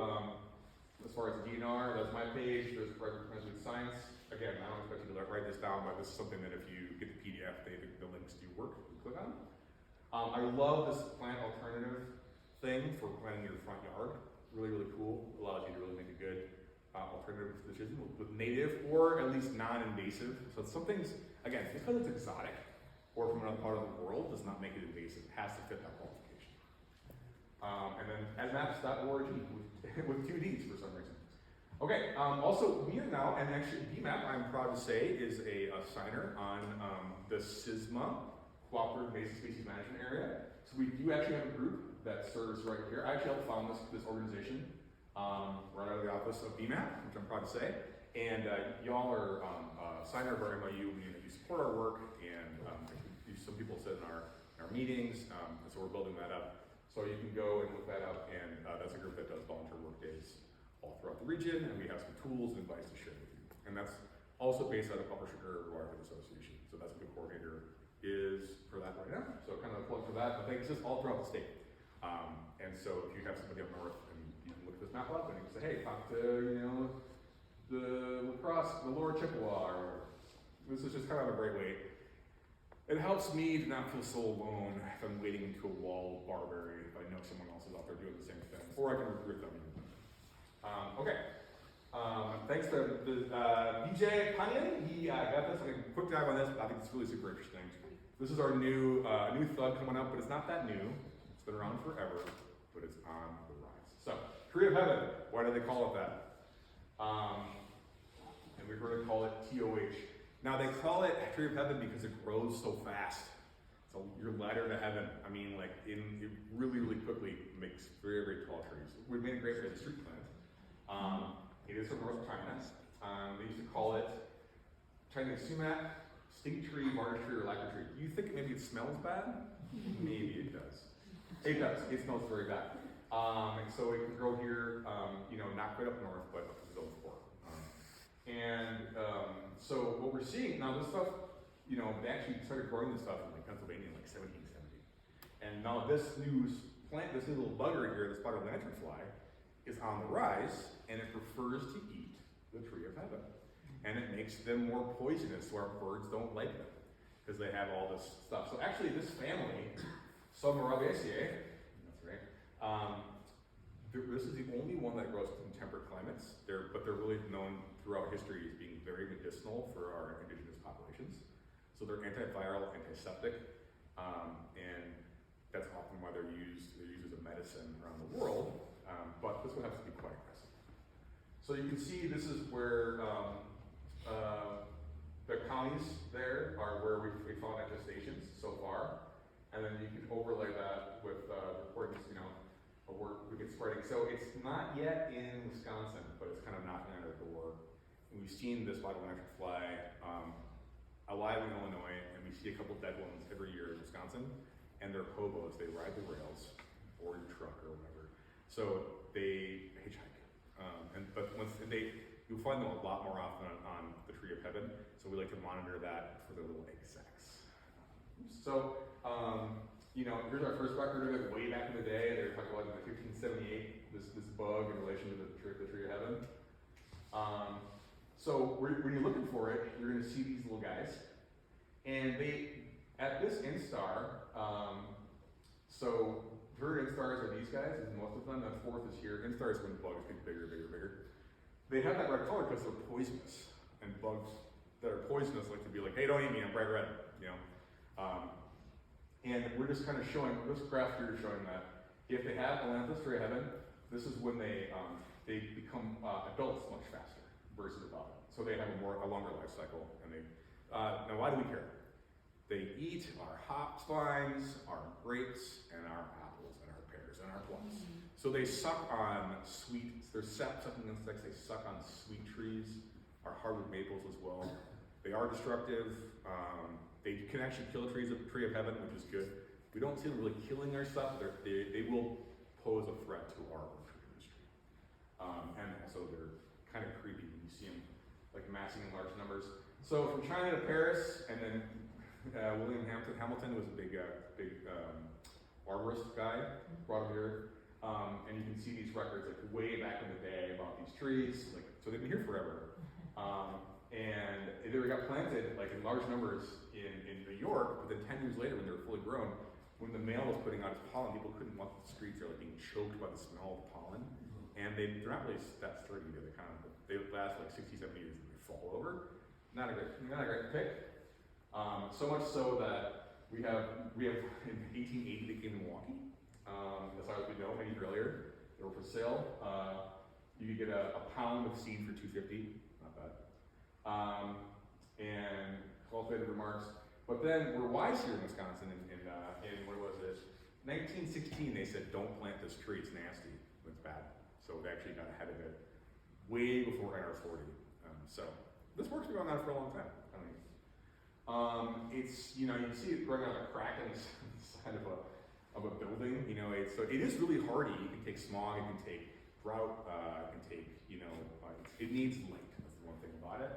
As far as DNR, that's my page. There's Forensic Science. Again, I don't expect you to write this down, but this is something that if you get the PDF, the links do work. You click on them. I love this plant alternative thing for planting your front yard. Really, really cool. Allows you to really make a good alternative decision with native or at least non-invasive. So some things, again, because it's exotic or from another part of the world, does not make it invasive. It has to fit that qualification. And then admaps.org with two Ds for some reason. Okay, also we are now, and actually BMAP, I'm proud to say, is a signer on the SISMA, Cooperative Invasive Species Management Area. So we do actually have a group that serves right here. I actually helped found this organization right out of the office of BMAP, which I'm proud to say. And y'all are a signer of our MOU, meaning that you support our work, and some people said in our meetings, so we're building that up. So you can go and look that up, and that's a group that does volunteer work days all throughout the region, and we have some tools and advice to share with you. And that's also based out of Upper Sugar Waterford Association. So that's what the coordinator is for that right now. So kind of a plug for that. But it's just all throughout the state. And so if you have somebody up north, and you can look at this map up, and you can say, hey, talk to, you know, the La Crosse, the Lower Chippewa, or this is just kind of a great way. It helps me to not feel so alone if I'm wading into a wall of barberry, if I know someone else is out there doing the same thing, or I can recruit them. Okay. Thanks to BJ Ponyan. He got this. I'm going to quick dive on this. I think it's really super interesting. This is our new thug coming up, but it's not that new. It's been around forever, but it's on the rise. So, Tree of Heaven. Why do they call it that? And we've heard it call it TOH. Now they call it Tree of Heaven because it grows so fast. So your ladder to heaven. I mean, like it really, really quickly makes very, very tall trees. We made a great for the street plant. It is from North China. They used to call it Chinese sumac, stink tree, varnish tree, or lacquer tree. Do you think maybe it smells bad? Maybe it does. It does. It smells very bad. And so it can grow here, you know, not quite up north, but up to zone 4. So what we're seeing now, this stuff, you know, they actually started growing this stuff in like Pennsylvania in like 1770. And now this new plant, this little bugger here, this spotted lanternfly, is on the rise, and it prefers to eat the tree of heaven. And it makes them more poisonous, so our birds don't like them, because they have all this stuff. So actually, this family, Somerabaceae, that's right, this is the only one that grows in temperate climates, but they're really known throughout history as being very medicinal for our indigenous populations. So they're antiviral, antiseptic, and that's often why they're used as a medicine around the world, but this one has to be quite aggressive. So you can see this is where the counties there are where we found infestations so far, and then you can overlay that with reports, you know, of where we get spreading. So it's not yet in Wisconsin, but it's kind of knocking on our door. And we've seen this spotted lanternfly alive in Illinois, and we see a couple dead ones every year in Wisconsin. And they're hobos, they ride the rails, or your truck or whatever. So they hitchhike. You'll find them a lot more often on the Tree of Heaven. So we like to monitor that for their little egg sacs. So, you know, here's our first record of it way back in the day. They were talking about in like 1578, this bug in relation to the Tree of Heaven. So when you're looking for it, you're gonna see these little guys. And at this instar, so third instars are these guys, and most of them, and fourth is here. Instars when the bugs get bigger, bigger, bigger. They have that red color because they're poisonous. And bugs that are poisonous like to be like, hey, don't eat me, I'm bright red, you know. And we're just kind of showing, this graph here is showing that if they have Atlantis tree of heaven, this is when they become adults much faster versus without it. So they have a longer life cycle. And they, now why do we care? They eat our hops vines, our grapes, and our apples, and our pears, and our plums. So they suck on sweet, they're sucking insects, they suck on sweet trees, our hardwood maples as well. They are destructive. They can actually kill a tree of heaven, which is good. We don't see them really killing our stuff. They will pose a threat to our orchard industry. And also they're kind of creepy when you see them like massing in large numbers. So from China to Paris, and then William Hamilton was a big arborist guy, brought him here. And you can see these records like way back in the day about these trees. Like, so they've been here forever. And they got planted like in large numbers in New York, but then 10 years later when they were fully grown, when the male was putting out its pollen, people couldn't walk the streets. They were like being choked by the smell of the pollen. And they're not really that sturdy either. They last like 60, 70 years and they fall over. Not a great pick. So much so that we have in 1880 they came to Milwaukee. As far as we know, maybe earlier, they were for sale. You could get a pound of seed for $2.50, not bad. And cultivated remarks. But then we're wise here in Wisconsin in what was it? 1916, they said, don't plant this tree, it's nasty, it's bad. So they actually got ahead of it way before NR40. So this work's been going on for a long time. It's, you can see it growing out of a crack on the side of a building. So it is really hardy. It can take smog, it can take drought, it can take, it needs light. That's the one thing about it.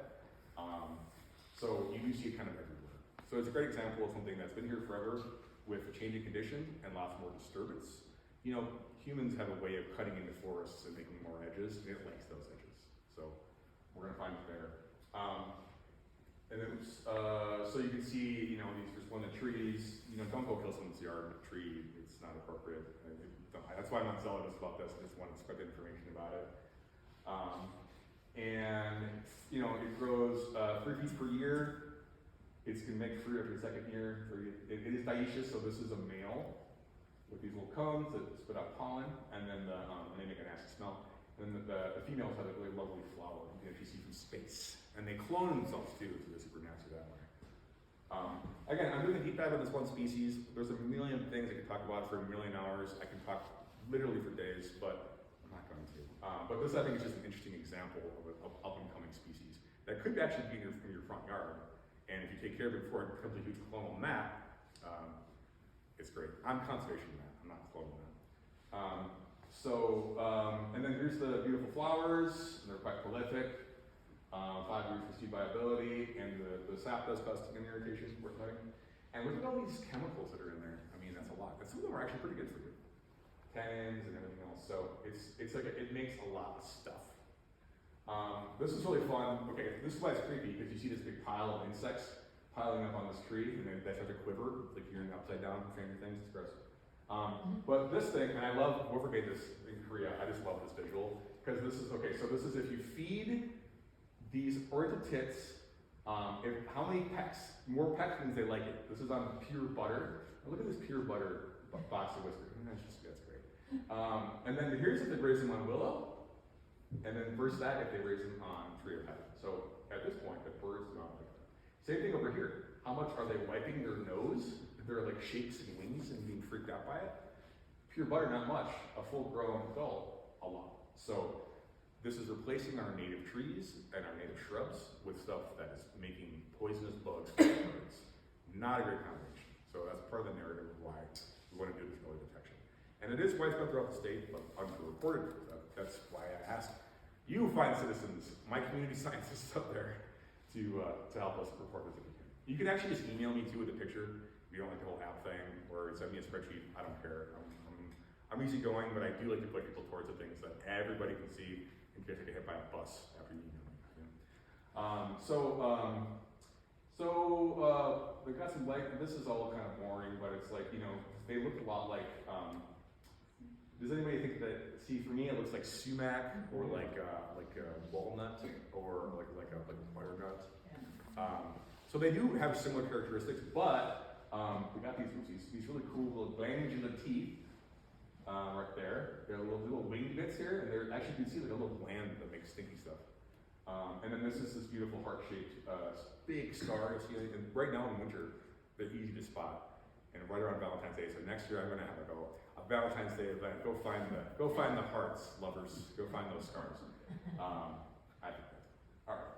So you do see it kind of everywhere. So it's a great example of something that's been here forever with a changing condition and lots more disturbance. Humans have a way of cutting into forests and making more edges, and it likes those edges. So we're gonna find it there. And then, so you can see, there's one of the trees, don't go kill someone's yard tree, it's not appropriate. That's why I'm not zealous about this, I just want to spread the information about it. It grows 3 feet per year. It can make fruit every second year. It is dioecious, so this is a male with these little cones that spit out pollen, and then and they make a nasty smell. And then the females have a really lovely flower you can actually see from space. And they clone themselves too, so they're super nasty that way. Again, I'm doing a deep dive on this one species. There's a million things I could talk about for a million hours. I can talk literally for days, but I'm not going to. But this, I think, is just an interesting example of an up-and-coming species that could actually be in your front yard. And if you take care of it before it becomes a huge clonal mat, it's great. I'm conservation mat, I'm not clonal mat. And then here's the beautiful flowers, and they're quite prolific. 5 years for seed viability, and the sap does cause skin irritation, worth noting. And look at all these chemicals that are in there. I mean, that's a lot. And some of them are actually pretty good for you. Tannins and everything else. So it's like it makes a lot of stuff. This is really fun. Okay, this is why it's creepy, because you see this big pile of insects piling up on this tree, and then they start to quiver, like you're in upside down family things. It's gross. But this thing, and I love whoever made this in Korea. I just love this visual, because this is okay. So this is if you feed these oriental tits, how many pecks? More pecks means they like it. This is on pure butter. And look at this pure butter box of whiskers. That's great. And then here's if they raise them on willow, and then versus that if they raise them on tree of heaven. So at this point, the birds do not like them. Same thing over here. How much are they wiping their nose? They're like shapes and wings and being freaked out by it. Pure butter, not much. A full-grown adult, a lot. So this is replacing our native trees and our native shrubs with stuff that is making poisonous bugs for birds. Not a great combination. So that's part of the narrative of why we want to do this early detection. And it is widespread throughout the state, but underreported. That's why I asked you fine citizens, my community scientists up there, to help us report this if you can. You can actually just email me too with a picture if you don't like the whole app thing, or send me a spreadsheet. I don't care. I'm easygoing, but I do like to put people towards the things that everybody can see in case I get hit by a bus after you email me. They got some this is all kind of boring, but it's like, they look a lot like, does anybody think that, for me it looks like sumac, or like walnut, or like a butternut. So they do have similar characteristics, but We got these really cool little glandular teeth right there. They're little wing bits here, and they're actually you can see like a little gland that makes stinky stuff. And then this is this beautiful heart-shaped big scar. You see, and right now in winter, they're easy to spot. And right around Valentine's Day, so next year I'm gonna have a Valentine's Day event. Go find the hearts, lovers. Go find those scars. I think that. All right,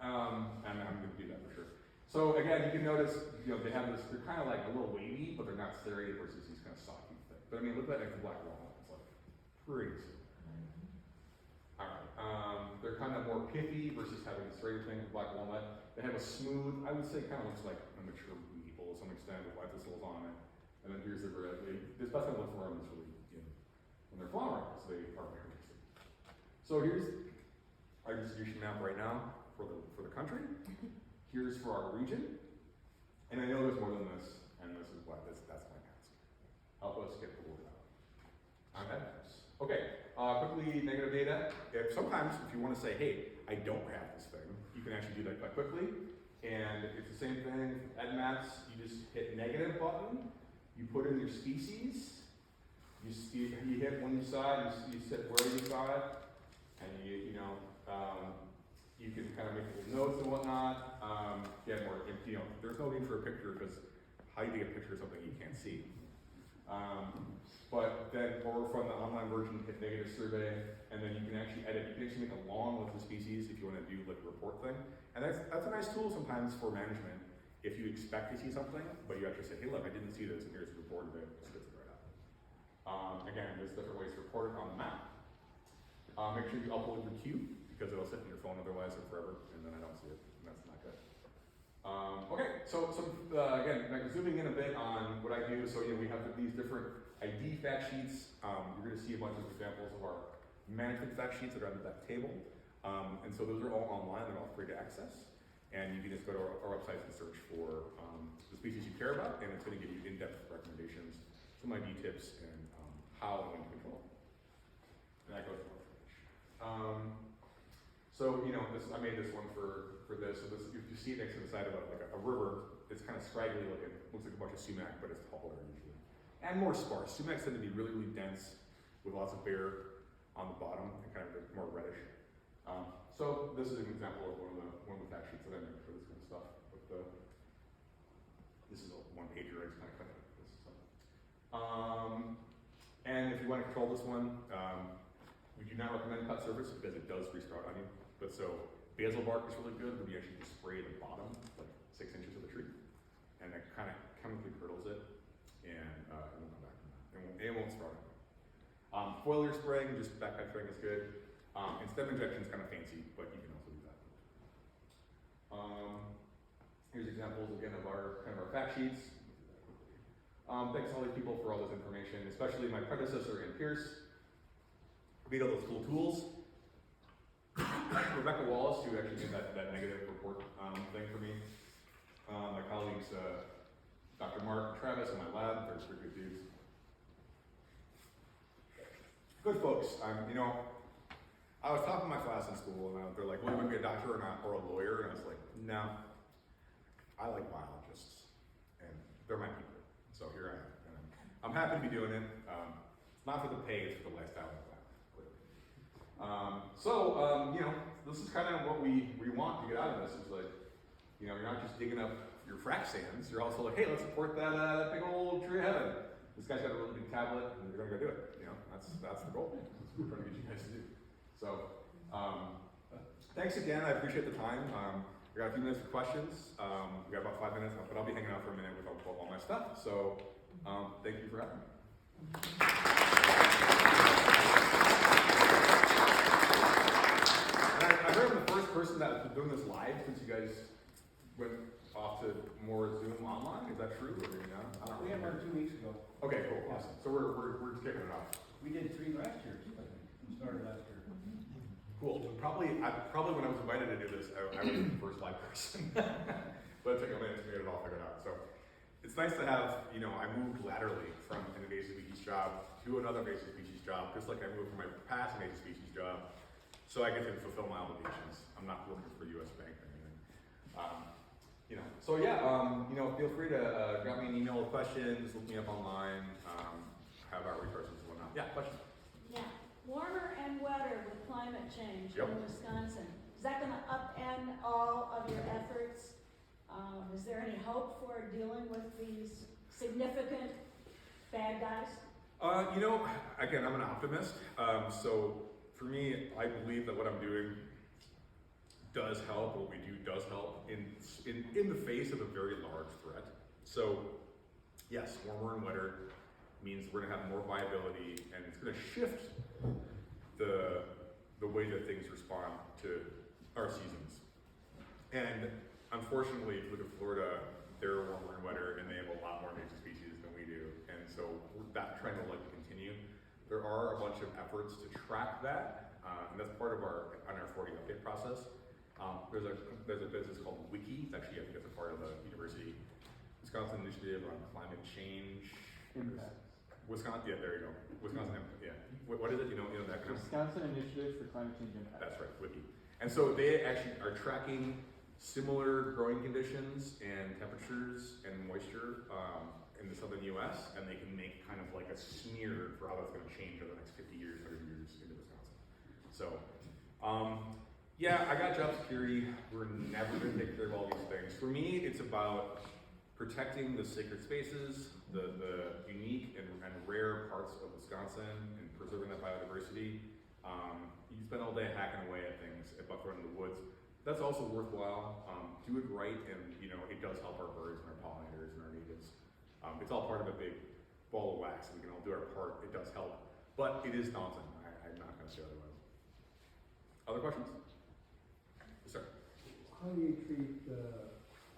and I'm gonna do that for sure. So again, you can notice, they have this. They're kind of like a little wavy, but they're not serrated versus these kind of softy things. But I mean, look at that black walnut. It's like pretty simple. All right, they're kind of more pithy versus having a serrated thing with black walnut. They have a smooth, I would say, kind of looks like a mature maple to some extent with white thistles on it. And then here's the variety. This best I look for them is really when they're flowering, so they are very interesting. So here's our distribution map right now for the country. Here's for our region. And I know there's more than this, and this is that's my task. Help us get the word out. I'm at this. Okay, quickly negative data. Sometimes if you want to say, hey, I don't have this thing, you can actually do that quite quickly. And it's the same thing. At maps, you just hit negative button. You put in your species, you hit when you saw it, you hit where you saw it, and you can kind of make little notes and whatnot. There's no need for a picture because how do you take a picture of something you can't see? But then over from the online version, hit negative survey, and then you can actually edit. You can actually make a long list of species if you want to do like a report thing. And that's a nice tool sometimes for management. If you expect to see something, but you actually say, hey look, I didn't see this, and here's a report of it, it spits it right out. Again, there's different ways to report it on the map. Make sure you upload your queue, because it'll sit in your phone otherwise forever, and then I don't see it, and that's not good. Okay, so again, like zooming in a bit on what I do, so we have these different ID fact sheets. You're gonna see a bunch of examples of our management fact sheets that are under that table. And so those are all online, they're all free to access. And you can just go to our website and search for the species you care about, and it's going to give you in-depth recommendations, some ID tips, and how and when to control. And that goes to I made this one for this. So if you see it next to the side of a river, it's kind of scraggly looking. Looks like a bunch of sumac, but it's taller usually. And more sparse. Sumacs tend to be really, really dense with lots of bare on the bottom and kind of more reddish. So this is an example of one of the fact sheets that I made for this kind of stuff. This is a one pager. I just kind of cut this. And if you want to control this one, we do not recommend cut surface because it does resprout on you. But so basil bark is really good when you actually just spray the bottom, like 6 inches of the tree, and it kind of chemically curdles it, and it won't come back from that. It won't sprout. Foliar spraying, just backpack spraying is good. And stem injection is kind of fancy, but you can also do that. Here's examples again of our fact sheets. Thanks to all these people for all this information, especially my predecessor in Pierce. Made all those cool tools. Rebecca Wallace, who actually did that negative report thing for me. My colleagues, Dr. Mark and Travis in my lab, they're good dudes. Good folks. I was talking to my class in school, and they're like, well, you want to be a doctor or not, or a lawyer? And I was like, no, I like biologists, and they're my people. So here I am. And I'm happy to be doing it. It's not for the pay, it's for the lifestyle of the lab. This is kind of what we want to get out of this. Is like, you're not just digging up your frac sands, you're also like, hey, let's support that big old tree of heaven. This guy's got a really big tablet, and you're gonna go do it. That's the goal. That's what we're trying to get you guys to do. So, thanks again. I appreciate the time. We got a few minutes for questions. We got about 5 minutes, but I'll be hanging out for a minute with all my stuff. So, thank you for having me. And I heard I'm the first person that's been doing this live since you guys went off to more Zoom online. Is that true? Or, We had one 2 weeks ago. Okay, cool, awesome. So we're just kicking it off. We did 3 last year too, I think. We started last year. Cool. Probably when I was invited to do this, I was the first live person. But it took a minute to get it all figured out. So it's nice to have, I moved laterally from an invasive species job to another invasive species job, just like I moved from my past invasive species job, so I get to fulfill my obligations. I'm not looking for US Bank or anything. So yeah, feel free to drop me an email with questions, look me up online, have our resources and whatnot. Yeah, question? Yeah, warmer and wetter with climate change Yep. in Wisconsin. Is that gonna upend all of your efforts? Is there any hope for dealing with these significant bad guys? Again, I'm an optimist. So for me, I believe that what I'm doing does help. What we do does help in the face of a very large threat. So yes, warmer and wetter means we're gonna have more viability, and it's gonna shift the way that things respond to our seasons. And unfortunately, if you look at Florida, they're warmer and wetter, and they have a lot more invasive species than we do. And so that trend will likely continue. There are a bunch of efforts to track that, and that's part of our 40 update process. There's a business called Wiki. It's actually, I think it's a part of the University Wisconsin Initiative on Climate Change. Wisconsin, yeah, there you go. Wisconsin, yeah. What is it? You know that kind of. Wisconsin Initiative for Climate Change Impact. That's right, Wiki. And so they actually are tracking similar growing conditions and temperatures and moisture in the southern U.S., and they can make kind of like a smear for how that's going to change over the next 50 years, 100 years into Wisconsin. So, yeah, I got job security. We're never going to take care of all these things. For me, it's about protecting the sacred spaces, the unique and rare parts of Wisconsin, and preserving that biodiversity. You spend all day hacking away at things, at buffering in the woods. That's also worthwhile. Do it right, and it does help our birds and our pollinators and our natives. It's all part of a big ball of wax. We can all do our part. It does help, but it is daunting. I'm not going to say otherwise. Other questions? Yes, sir. How do you treat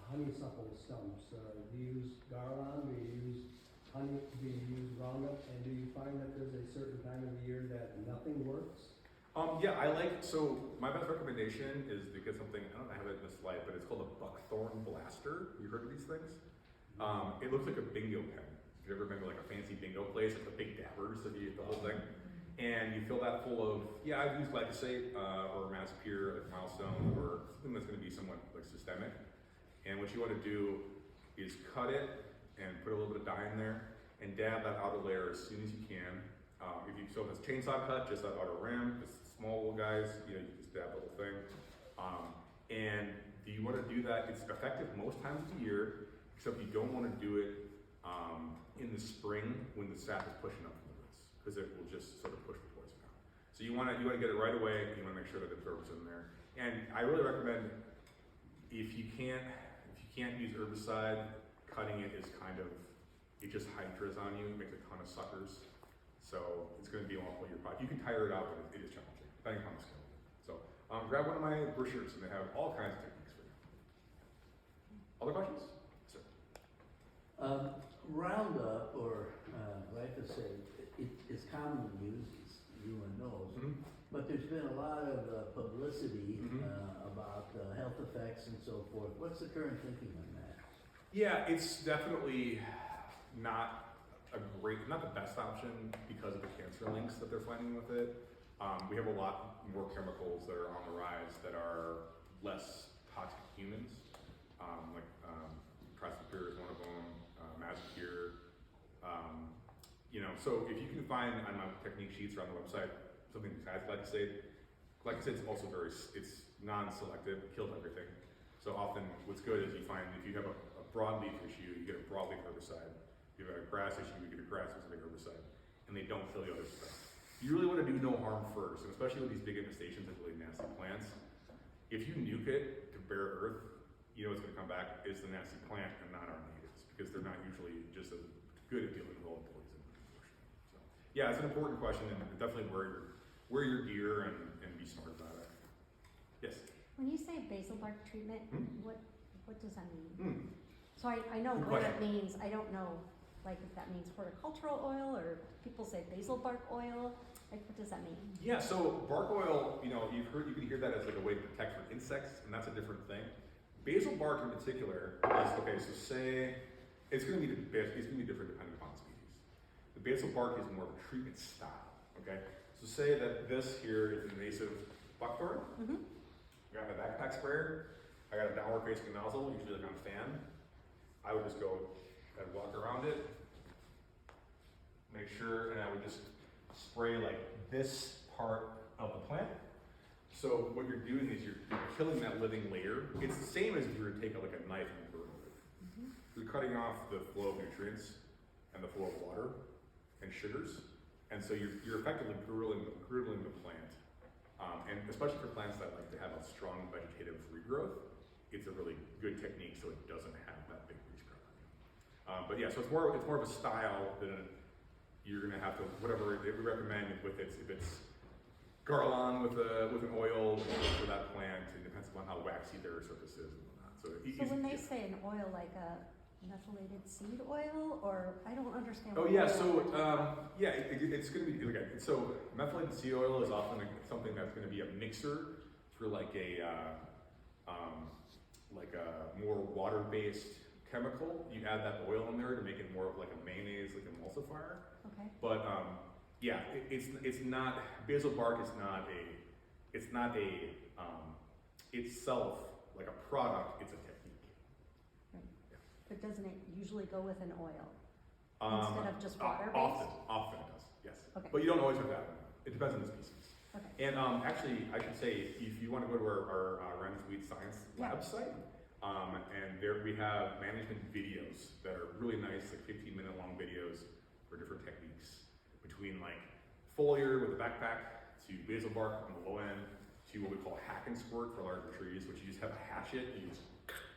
honeysuckle stumps? Do you use Garland? Do you use honey? Do you use Roundup? And do you find that there's a certain time of the year that nothing works? Yeah, so my best recommendation is to get something, I don't have it in this slide, but it's called a buckthorn blaster. You heard of these things? It looks like a bingo pen. If you've ever been to like a fancy bingo place, like the big dabbers that you get the whole thing. And you fill that full of, I've used glyphosate or Mazapure, like Milestone, or something that's gonna be somewhat like systemic. And what you wanna do is cut it and put a little bit of dye in there and dab that outer layer as soon as you can. If it's chainsaw cut, just that outer rim. If it's small little guys, you just dab the whole thing. And do you want to do that? It's effective most times of the year, except you don't want to do it in the spring when the sap is pushing up from the roots, because it will just sort of push the poison out. So you want to get it right away, and you want to make sure that it absorbs in there. And I really recommend, if you can't use herbicide, cutting it is kind of, it just hydras on you, it makes a ton of suckers. So it's going to be a long pull your pot. You can tire it out, but it is challenging, depending on the skill. So grab one of my brochures, and they have all kinds of techniques for you. Other questions? Sir. Roundup or glyphosate is commonly used, as everyone knows, but there's been a lot of publicity about health effects and so forth. What's the current thinking on that? Yeah, it's definitely not the best option because of the cancer links that they're finding with it. We have a lot more chemicals that are on the rise that are less toxic to humans, like Tricipir is one of them, Mazapure. So if you can find on my technique sheets or on the website something besides glyphosate, glyphosate's also it's non-selective, it kills everything. So often what's good is you find if you have a broadleaf issue, you get a broadleaf herbicide. If you have a grass issue, you get a grass-specific herbicide, and they don't kill the other stuff. You really want to do no harm first, and especially with these big infestations of really nasty plants. If you nuke it to bare earth, what's going to come back is the nasty plant and not our natives, because they're not usually just as good at dealing with all the poison. So, yeah, it's an important question, and definitely wear your gear and be smart about it. Yes. When you say basal bark treatment, what does that mean? So I know Good what question. it means. I don't know, like if that means horticultural oil or people say basal bark oil. Like, what does that mean? Yeah, so bark oil, you can hear that as like a way to protect from insects, and that's a different thing. Basal bark in particular is, okay, so say, it's gonna be different depending upon the species. The basal bark is more of a treatment style, okay? So say that this here is invasive buckthorn. We got a backpack sprayer. I got a downward facing nozzle, usually like on a fan. I would just go and walk around it, make sure, and I would just spray like this part of the plant. So what you're doing is you're killing that living layer. It's the same as if you were to take like a knife and burn it. You're cutting off the flow of nutrients and the flow of water and sugars. And so you're effectively grueling the plant. And especially for plants that like to have a strong vegetative regrowth, it's a really good technique so it doesn't have that big leaf growth. But yeah, so it's more of a style than you're gonna have to, whatever we recommend with it, if it's garland with an oil for that plant, it depends upon how waxy their surface is and whatnot. So when they say an oil, like a methylated seed oil, or I don't understand. Oh what yeah, oil so it's going to be so methylated seed oil is often something that's going to be a mixer for like a more water-based chemical. You add that oil in there to make it more of like a mayonnaise, like emulsifier. Okay. But it's not basil bark is not a itself like a product. It's a technique. Right. But doesn't it usually go with an oil Um, instead of just water-based? Often it does, yes. Okay. But you don't always have that. It depends on the species. Okay. And actually, I should say, if you want to go to our Ren's Weed Science Lab site, and there we have management videos that are really nice, like 15-minute long videos for different techniques, between like foliar with a backpack to basil bark on the low end to what we call hack and squirt for larger trees, which you just have a hatchet and you just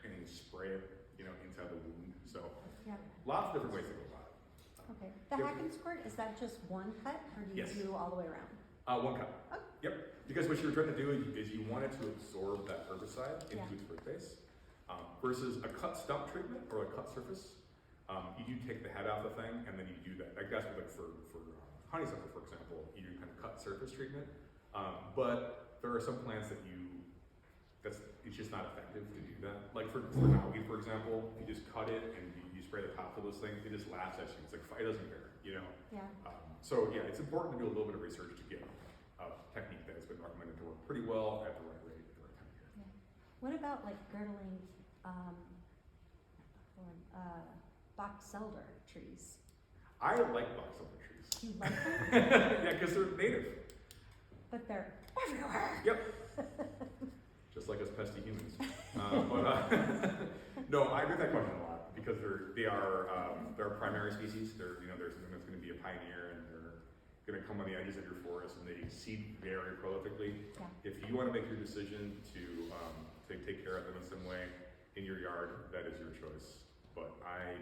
and you spray it, inside the wound. So Yeah. lots of different ways to go about it. Okay. The Yep. hack and squirt, is that just one cut, or do you Yes. do all the way around? One cut. Oh. Yep. Because what you're trying to do is you want it to absorb that herbicide into Yeah. its root base. Versus a cut stump treatment or a cut surface, you do take the head out of the thing and then you do that. Like that's like for honeysuckle, for example, you do kind of cut surface treatment. But there are some plants that it's just not effective to do that. Like for knotweed, for example, you just cut it and you spray the top of those things, it just laughs at you. It's like, it doesn't care, Yeah. So yeah, it's important to do a little bit of research to get a technique that has been recommended to work pretty well at the right rate at the right time of year. What about like girdling, box elder trees? I like box elder trees. Do you like them? Yeah, because they're native. But they're everywhere. Yep. Just like us pesky humans. No, I get that question a lot because they're a primary species. There's something that's going to be a pioneer and they're going to come on the edges of your forest and they seed very prolifically. Yeah. If you want to make your decision to take care of them in some way in your yard, that is your choice. But I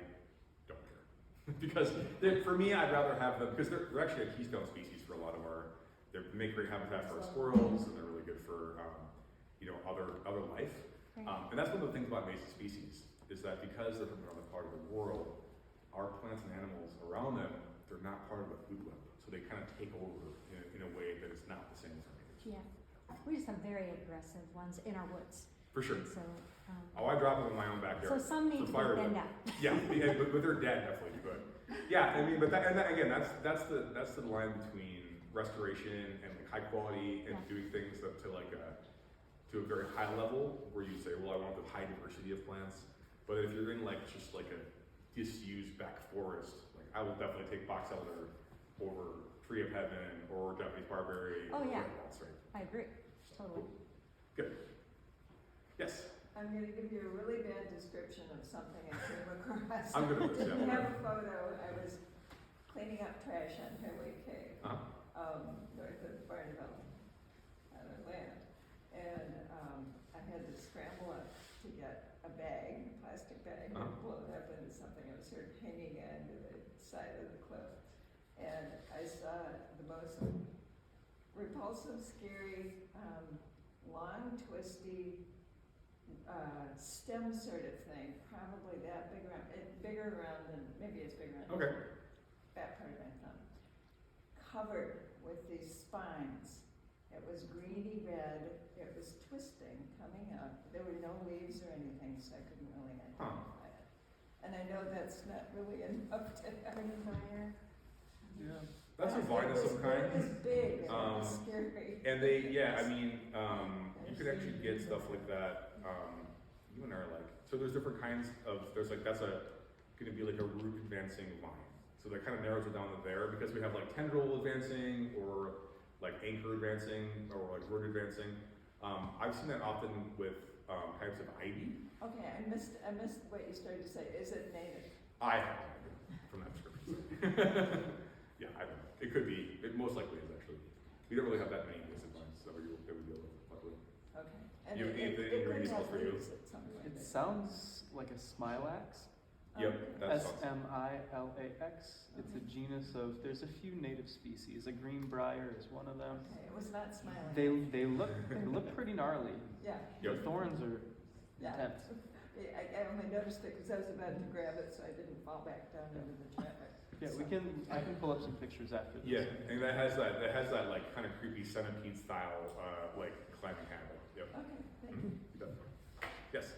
don't care because for me, I'd rather have them because they're actually a keystone species for a lot of they make great habitat for our squirrels and they're really good for other life. Right. And that's one of the things about invasive species is that because they're from another part of the world, our plants and animals around them, they're not part of the food web. So they kind of take over in a way that is not the same as our neighbors. Yeah. We just have very aggressive ones in our woods. For sure. So, I drop them in my own backyard. so some need to be for firewood. thinned out. Yeah, but they're dead definitely. But yeah, I mean, but again, that's the line between restoration and like high quality and Yeah. doing things up to like to a very high level where you say, well, I want the high diversity of plants. But if you're in like just like a disused back forest, like I will definitely take box elder over tree of heaven or Japanese barberry. Oh, or yeah. whatever else, right? I agree. Totally. Good. Yes. I'm going to give you a really bad description of something I came across. I'm good at this, Didn't yeah. have a photo. I was cleaning up trash on Highway K, north of Barneville, land. And I had to scramble up to get a bag, a plastic bag, and blow it up into something. I was sort of hanging onto the side of the cliff. And I saw the most repulsive, scary, long, twisty, stem sort of thing, probably that big around, bigger around than, maybe it's bigger around Okay. that part of my thumb, covered with these spines. It was greeny red, it was twisting, coming up. There were no leaves or anything, so I couldn't really identify it. And I know that's not really enough to have. Greenbrier. Yeah. That's a vine of some kind. It was big, and it was scary. And you could actually get stuff like that. even are like, so there's different kinds of, there's like, that's gonna be like a root advancing vine. So that kind of narrows it down to there because we have like tendril advancing or like anchor advancing or like root advancing. I've seen that often with types of ivy. Okay, I missed what you started to say. Is it native? I have no idea from that description. Yeah, I don't know. It could be. It most likely is actually. We don't really have that many invasive vines that we deal with, luckily. Okay. And You have anything in your could emails have for you? leaves at some point. It sounds like a smilax. Yep, that's Smilax. It's a genus of, there's a few native species. A greenbrier is one of them. Okay, it was not smiling. They look pretty gnarly. Yeah. The thorns are Yeah. intense. I only noticed it because I was about to grab it, so I didn't fall back down into the traffic. Yeah, I can pull up some pictures after this. Yeah, and that has that like kind of creepy centipede style like climbing habit. Yep. Okay, thank you. Definitely. Yes.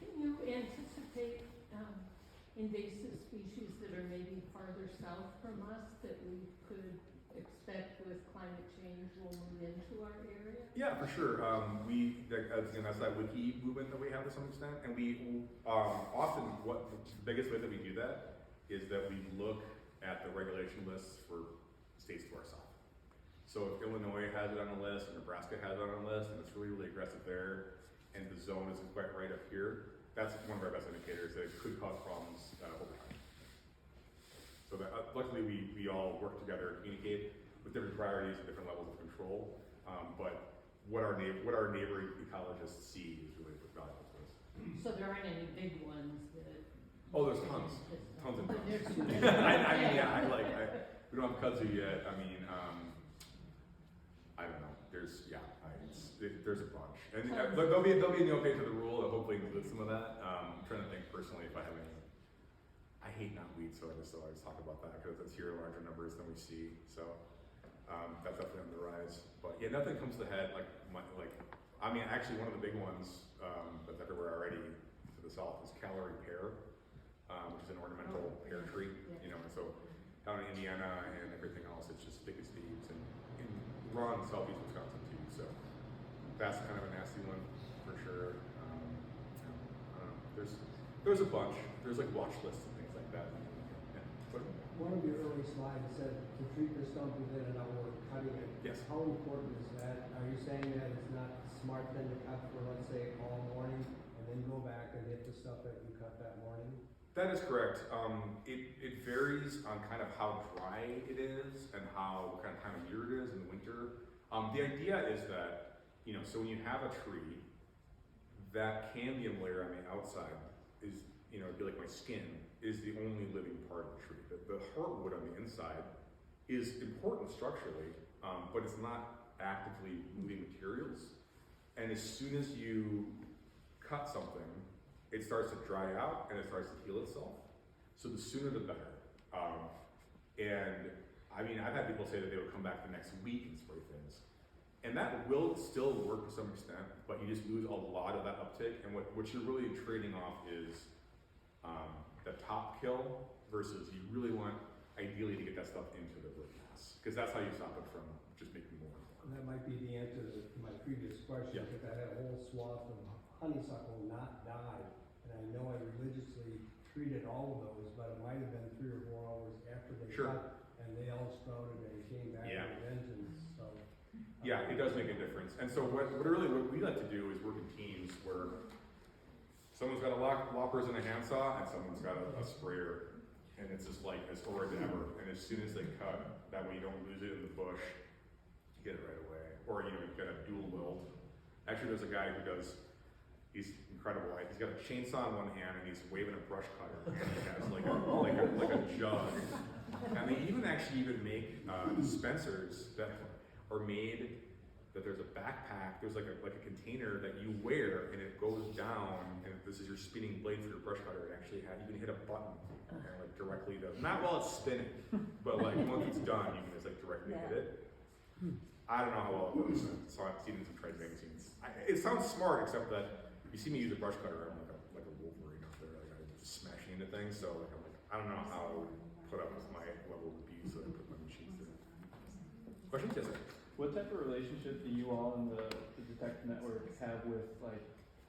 Can you anticipate invasive species that are maybe farther south from us that we could expect with climate change will move into our area? Yeah, for sure. That's that wiki movement that we have to some extent, and we often the biggest way that we do that is that we look at the regulation lists for states to our south. So if Illinois has it on the list, and Nebraska has it on the list, and it's really, really aggressive there, and the zone isn't quite right up here, that's one of our best indicators that it could cause problems over time. So that, luckily we all work together, communicate with different priorities and different levels of control, but what our neighboring ecologists see is really valuable to us. So there aren't any big ones that. Oh, there's tons and tons. There's we don't have kudzu yet. I mean, I don't know. There's a bunch, and there'll be a new update to the rule that hopefully includes some of that. I'm trying to think personally if I have any. I hate knotweed, so I just always talk about that because it's here in larger numbers than we see. So that's definitely on the rise. But yeah, nothing comes to the head I mean, actually one of the big ones that's everywhere already to the south is Callery pear, which is an ornamental pear tree. You know, and so down in Indiana and everything else, it's just thick as thieves, and we're on southeast Wisconsin too. So that's kind of a nasty one for sure. There's a bunch. There's like watch lists and things like that. Yeah. But, One of your early slides said to treat the stump within an hour of cutting it. Yes. How important is that? Are you saying that it's not smart then to cut for, let's say, all morning and then go back and hit the stuff that you cut that morning? that is correct. It varies on kind of how dry it is and what kind of time of year it is in the winter. The idea is that, so when you have a tree, that cambium layer on the outside is, it'd be like my skin, is the only living part of the tree. The heartwood on the inside is important structurally, but it's not actively moving materials. And as soon as you cut something, it starts to dry out and it starts to heal itself. So the sooner the better. And I mean, I've had people say that they would come back the next week and spray things. And that will still work to some extent, but you just lose a lot of that uptick. And what you're really trading off is the top kill versus you really want, ideally, to get that stuff into the root mass. Because that's how you stop it from just making more and more. And that might be the answer to my previous question, Yeah. because I had a whole swath of honeysuckle not die, and I know I religiously treated all of those, but it might have been 3 or 4 hours after they Sure. cut, and they all sprouted and came back Yeah. with a vengeance, so. Yeah, it does make a difference. And so what we like to do is work in teams where someone's got a loppers and a handsaw, and someone's got a sprayer, and it's just like as forward than ever. And as soon as they cut, that way you don't lose it in the bush, you get it right away. Or you've got a dual wield. Actually, there's a guy who he's incredible. He's got a chainsaw in one hand and he's waving a brush cutter, and he has like a jug. And they even make dispensers that are made. That there's a backpack, there's like a container that you wear, and it goes down, and this is your spinning blade for your brush cutter. It actually you can hit a button and like directly not while it's spinning, but like once it's done, you can just like directly hit it. I don't know how well it goes. I've seen it in some trade magazines. It sounds smart, except that you see me use a brush cutter, I'm like a Wolverine out there, like I'm just smashing into things. So I don't know how I would put up with my level of abuse that I put my machines through. Questions? Yes, sir. What type of relationship do you all in the Detector Network have with like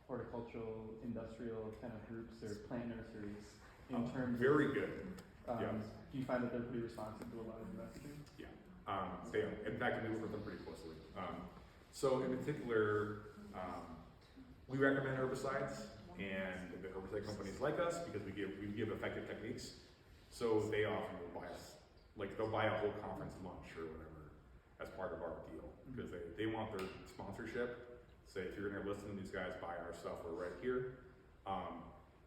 horticultural, industrial kind of groups or plant nurseries in terms Very good. of, Yeah. do you find that they're pretty responsive to a lot of your messaging? Yeah, they are. In fact, we work with them pretty closely. So in particular, we recommend herbicides, and the herbicide companies like us because we give effective techniques. So they often will buy us, like they'll buy a whole conference lunch or whatever as part of our deal because they want their sponsorship. Say if you're gonna listen to these guys, buy our stuff. We're right here.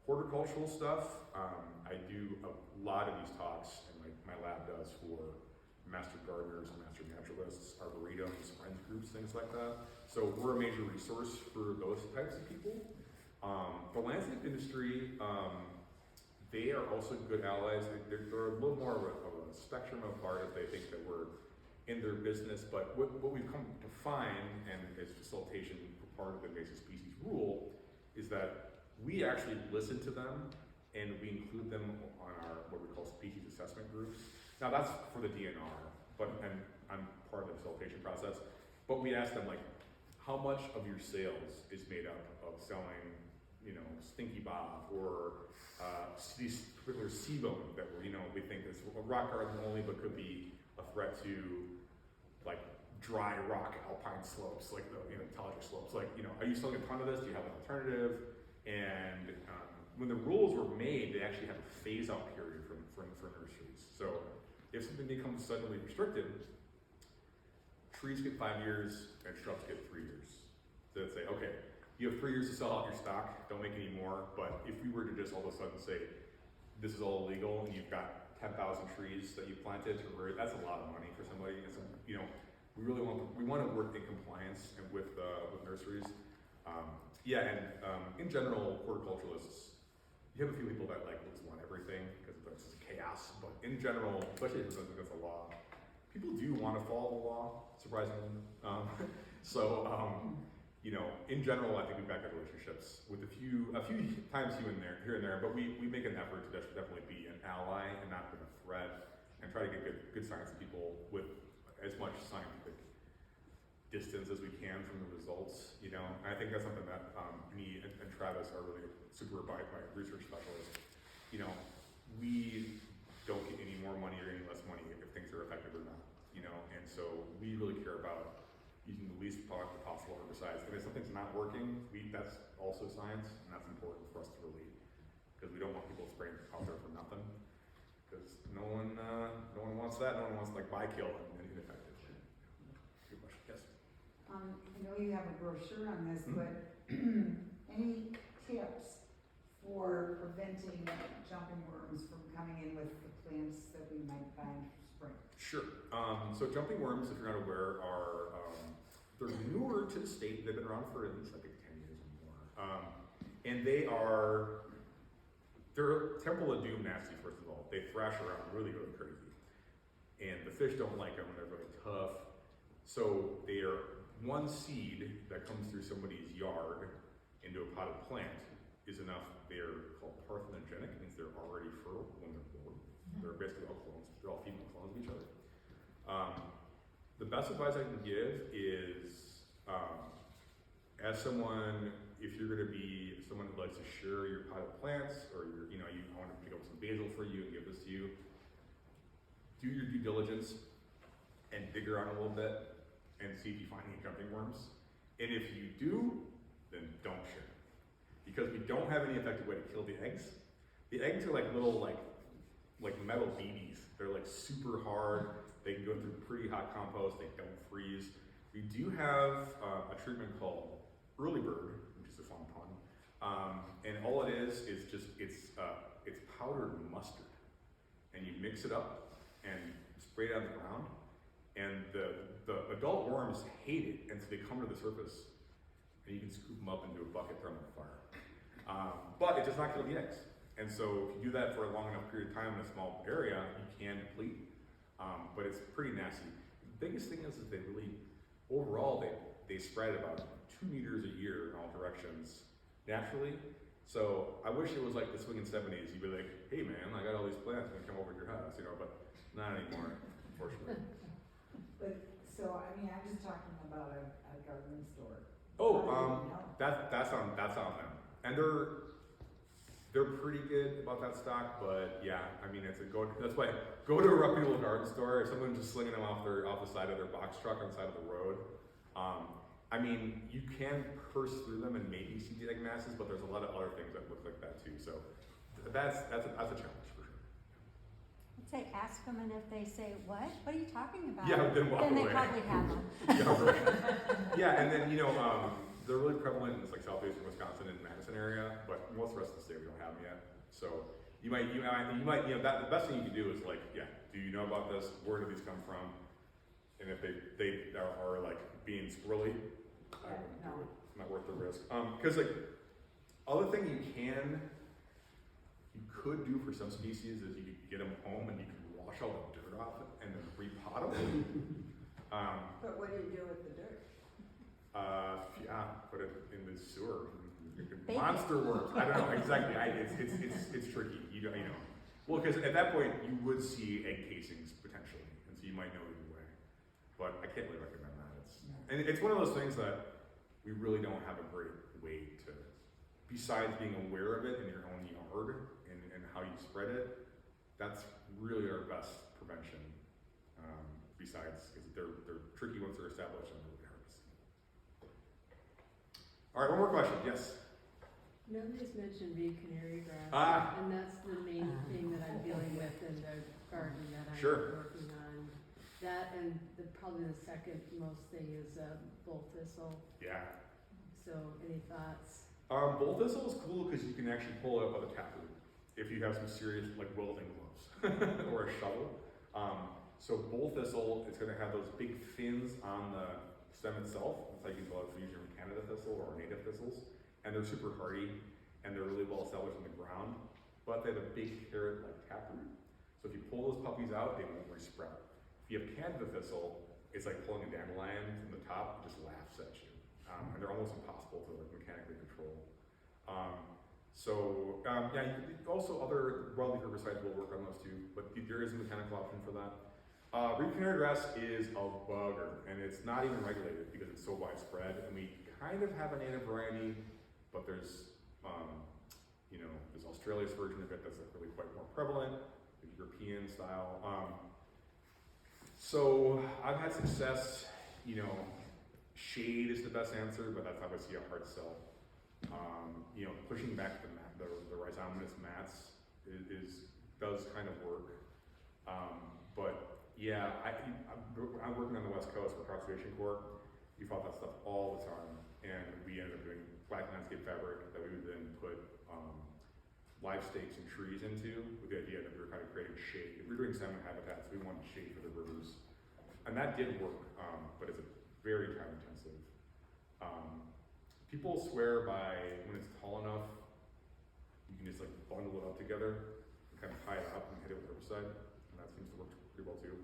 Horticultural stuff, I do a lot of these talks, and my lab does for master gardeners and master naturalists, arboretums, friends groups, things like that. So we're a major resource for those types of people. The landscape industry, they are also good allies. They're a little more of a spectrum apart if they think that we're in their business, but what we've come to find, and as facilitation for part of the invasive species rule, is that we actually listen to them and we include them on our what we call species assessment groups. Now that's for the DNR, and I'm part of the facilitation process. But we ask them like, how much of your sales is made up of selling, Stinky Bob or these particular sebum that we think is a rock garden only, but could be a threat to like dry rock alpine slopes, like the tallest slopes. Like, are you selling a ton of this? Do you have an alternative? And when the rules were made, they actually have a phase-out period for nurseries. So if something becomes suddenly restricted, trees get 5 years and shrubs get 3 years. So they'd say, okay, you have 3 years to sell out your stock, don't make any more. But if we were to just all of a sudden say, this is all illegal and you've got 10,000 trees that you planted, that's a lot of money for somebody. And so, we really want to work in compliance and with nurseries. In general, horticulturalists, you have a few people that just want everything because it's just chaos. But in general, especially if it's against the law, people do want to follow the law, surprisingly. In general, I think we've got good relationships with a few times here and there. But we make an effort to definitely be an ally and not a threat, and try to get good science to people with as much scientific distance as we can from the results. I think that's something that me and Travis are really super my research specialists. We don't get any more money or any less money if things are effective or not. And so we really care about using the least possible herbicides. And if something's not working, that's also science, and that's important for us to relate because we don't want people spraying out there for nothing. Because no one wants that. No one wants bykill and ineffective. Good question. Yes. I know you have a brochure on this, but any tips for preventing jumping worms from coming in with the plants that we might find for spring? Sure. So jumping worms, if you're not aware, are they're newer to the state. They've been around for at least 10 years or more. And they're Temple of Doom nasty. First of all, they thrash around really, really crazy, and the fish don't like them. They're really tough. So they are one seed that comes through somebody's yard into a potted plant is enough. They're called parthenogenic. It means they're already fertile when they're born. They're basically all clones. They're all female clones of each other. The best advice I can give is, as someone, if you're going to be someone who likes to share your potted plants, or you want to pick up some basil for you and give this to you, do your due diligence and dig around a little bit and see if you find any jumping worms. And if you do, then don't share, because we don't have any effective way to kill the eggs. The eggs are like little metal BBs. They're super hard. They can go through pretty hot compost. They don't freeze. We do have a treatment called Early Bird, which is a fun pun. And all it is just it's powdered mustard, and you mix it up and spray it on the ground. And the adult worms hate it, and so they come to the surface, and you can scoop them up into a bucket, throw them in the fire. But it does not kill the eggs. And so if you do that for a long enough period of time in a small area, you can deplete. But it's pretty nasty. The biggest thing is that they really, overall, they spread about 2 meters a year in all directions naturally. So I wish it was like the swinging 70s. You'd be like, hey man, I got all these plants and come over to your house, but not anymore, unfortunately. But, so, I'm just talking about a garden store. That's on them, and they're pretty good about that stock, but yeah, I mean, that's why go to a reputable garden store. If someone's just slinging them off the side of their box truck on the side of the road, I mean, you can purse through them and maybe see genetic masses, but there's a lot of other things that look like that too. So that's a challenge for sure. I'd say ask them, and if they say, what are you talking about? Yeah, then walk they away. probably have them. Yeah, and then they're really prevalent in like southeastern Wisconsin and Madison area, but most of the rest of the state we don't have them yet. So you might the best thing you can do is like, yeah, do you know about this? Where do these come from? And if they are like being squirrely, I wouldn't do it. It's not worth the risk. Because like other thing you could do for some species is you could get them home and you could wash all the dirt off it and then repot them. But what do you do with the dirt? Put it in the sewer. Bake Monster worms. I don't know exactly. It's tricky. You know. Well, because at that point you would see egg casings potentially, and so you might know either way. But I can't really recommend that. And it's one of those things that we really don't have a great way to, besides being aware of it in your own yard and how you spread it. That's really our best prevention. Besides, because they're tricky once they're established and really hard to see. All right, one more question. Yes. Nobody's mentioned reed canary grass, and that's the main thing that I'm dealing with in the garden that I'm working on. That and probably the second most thing is bull thistle. Yeah. So, any thoughts? Bull thistle is cool because you can actually pull it up by the taproot if you have some serious like welding gloves or a shovel. So bull thistle is going to have those big fins on the stem itself. It's like you can tell if you're using Canada thistle or native thistles, and they're super hardy and they're really well established in the ground. But they have a big carrot-like taproot. So if you pull those puppies out, they won't resprout. If you have Canada thistle, it's like pulling a dandelion from the top; it just laughs at you, and they're almost impossible to like mechanically control. Also other broadleaf herbicides will work on those too, but there is a mechanical option for that. Reed canary grass is a bugger, and it's not even regulated because it's so widespread. And we kind of have a native variety, but there's Australia's version of it that's like really quite more prevalent, the European style. So I've had success. Shade is the best answer, but that's obviously a hard sell. Pushing back the rhizomatous mats does kind of work. But yeah, I'm working on the West Coast for Conservation Corps. We fought that stuff all the time, and we ended up doing black landscape fabric that we would then put live stakes and trees into, with the idea that we were kind of creating shade. If we were doing salmon habitats, we wanted shade for the rivers, and that did work, but it's very time intensive. People swear by when it's tall enough, you can just like bundle it up together and kind of tie it up and hit it with herbicide, and that seems to work pretty well too.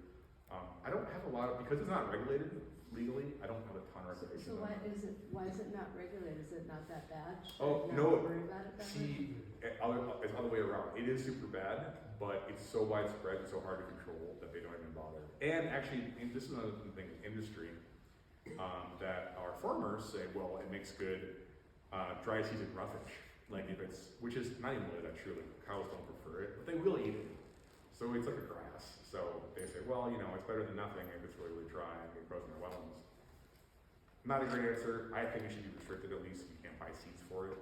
I don't have a lot of, because it's not regulated legally, I don't have a ton of regulation. So why is it not regulated? Is it not that bad? Worry about it that much? It's the other way around. It is super bad, but it's so widespread and so hard to control that they don't even bother. And actually, this is another thing in industry, that our farmers say, well, it makes good dry season roughage. Like which is not even really that true. Like cows don't prefer it, but they will eat it. So it's like a grass. So they say, well, it's better than nothing if it's really, really dry and it grows in the wetlands. Not a great answer. I think it should be restricted. At least you can't buy seeds for it.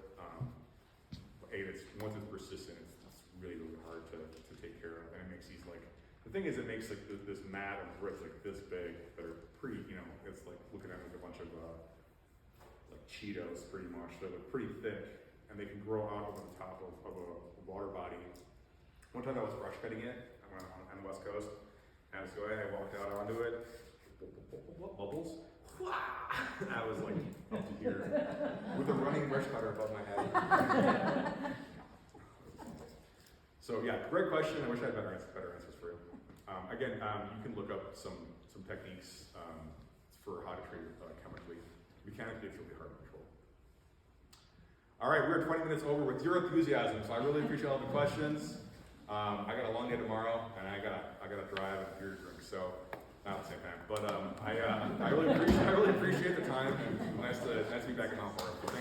Once it's persistent, it's really, really hard to take care of, and it makes these like. The thing is, it makes like this mat of roots like this big that are pretty. It's like looking at like a bunch of like Cheetos, pretty much. They look pretty thick, and they can grow out over the top of a water body. One time I was brush cutting it. I went on the West Coast, and I walked out onto it. Bubbles. I was like up to here with a running brush cutter above my head. So yeah, great question. I wish I had better answers for you. Again, you can look up some techniques for how to treat it chemically. Mechanically, it's really hard to control. All right, we're 20 minutes over with your enthusiasm, so I really appreciate all the questions. I got a long day tomorrow, and I gotta drive and beer to drink, so not at the same time. But I really appreciate the time. And when I nice to be back in Mount Wallrath.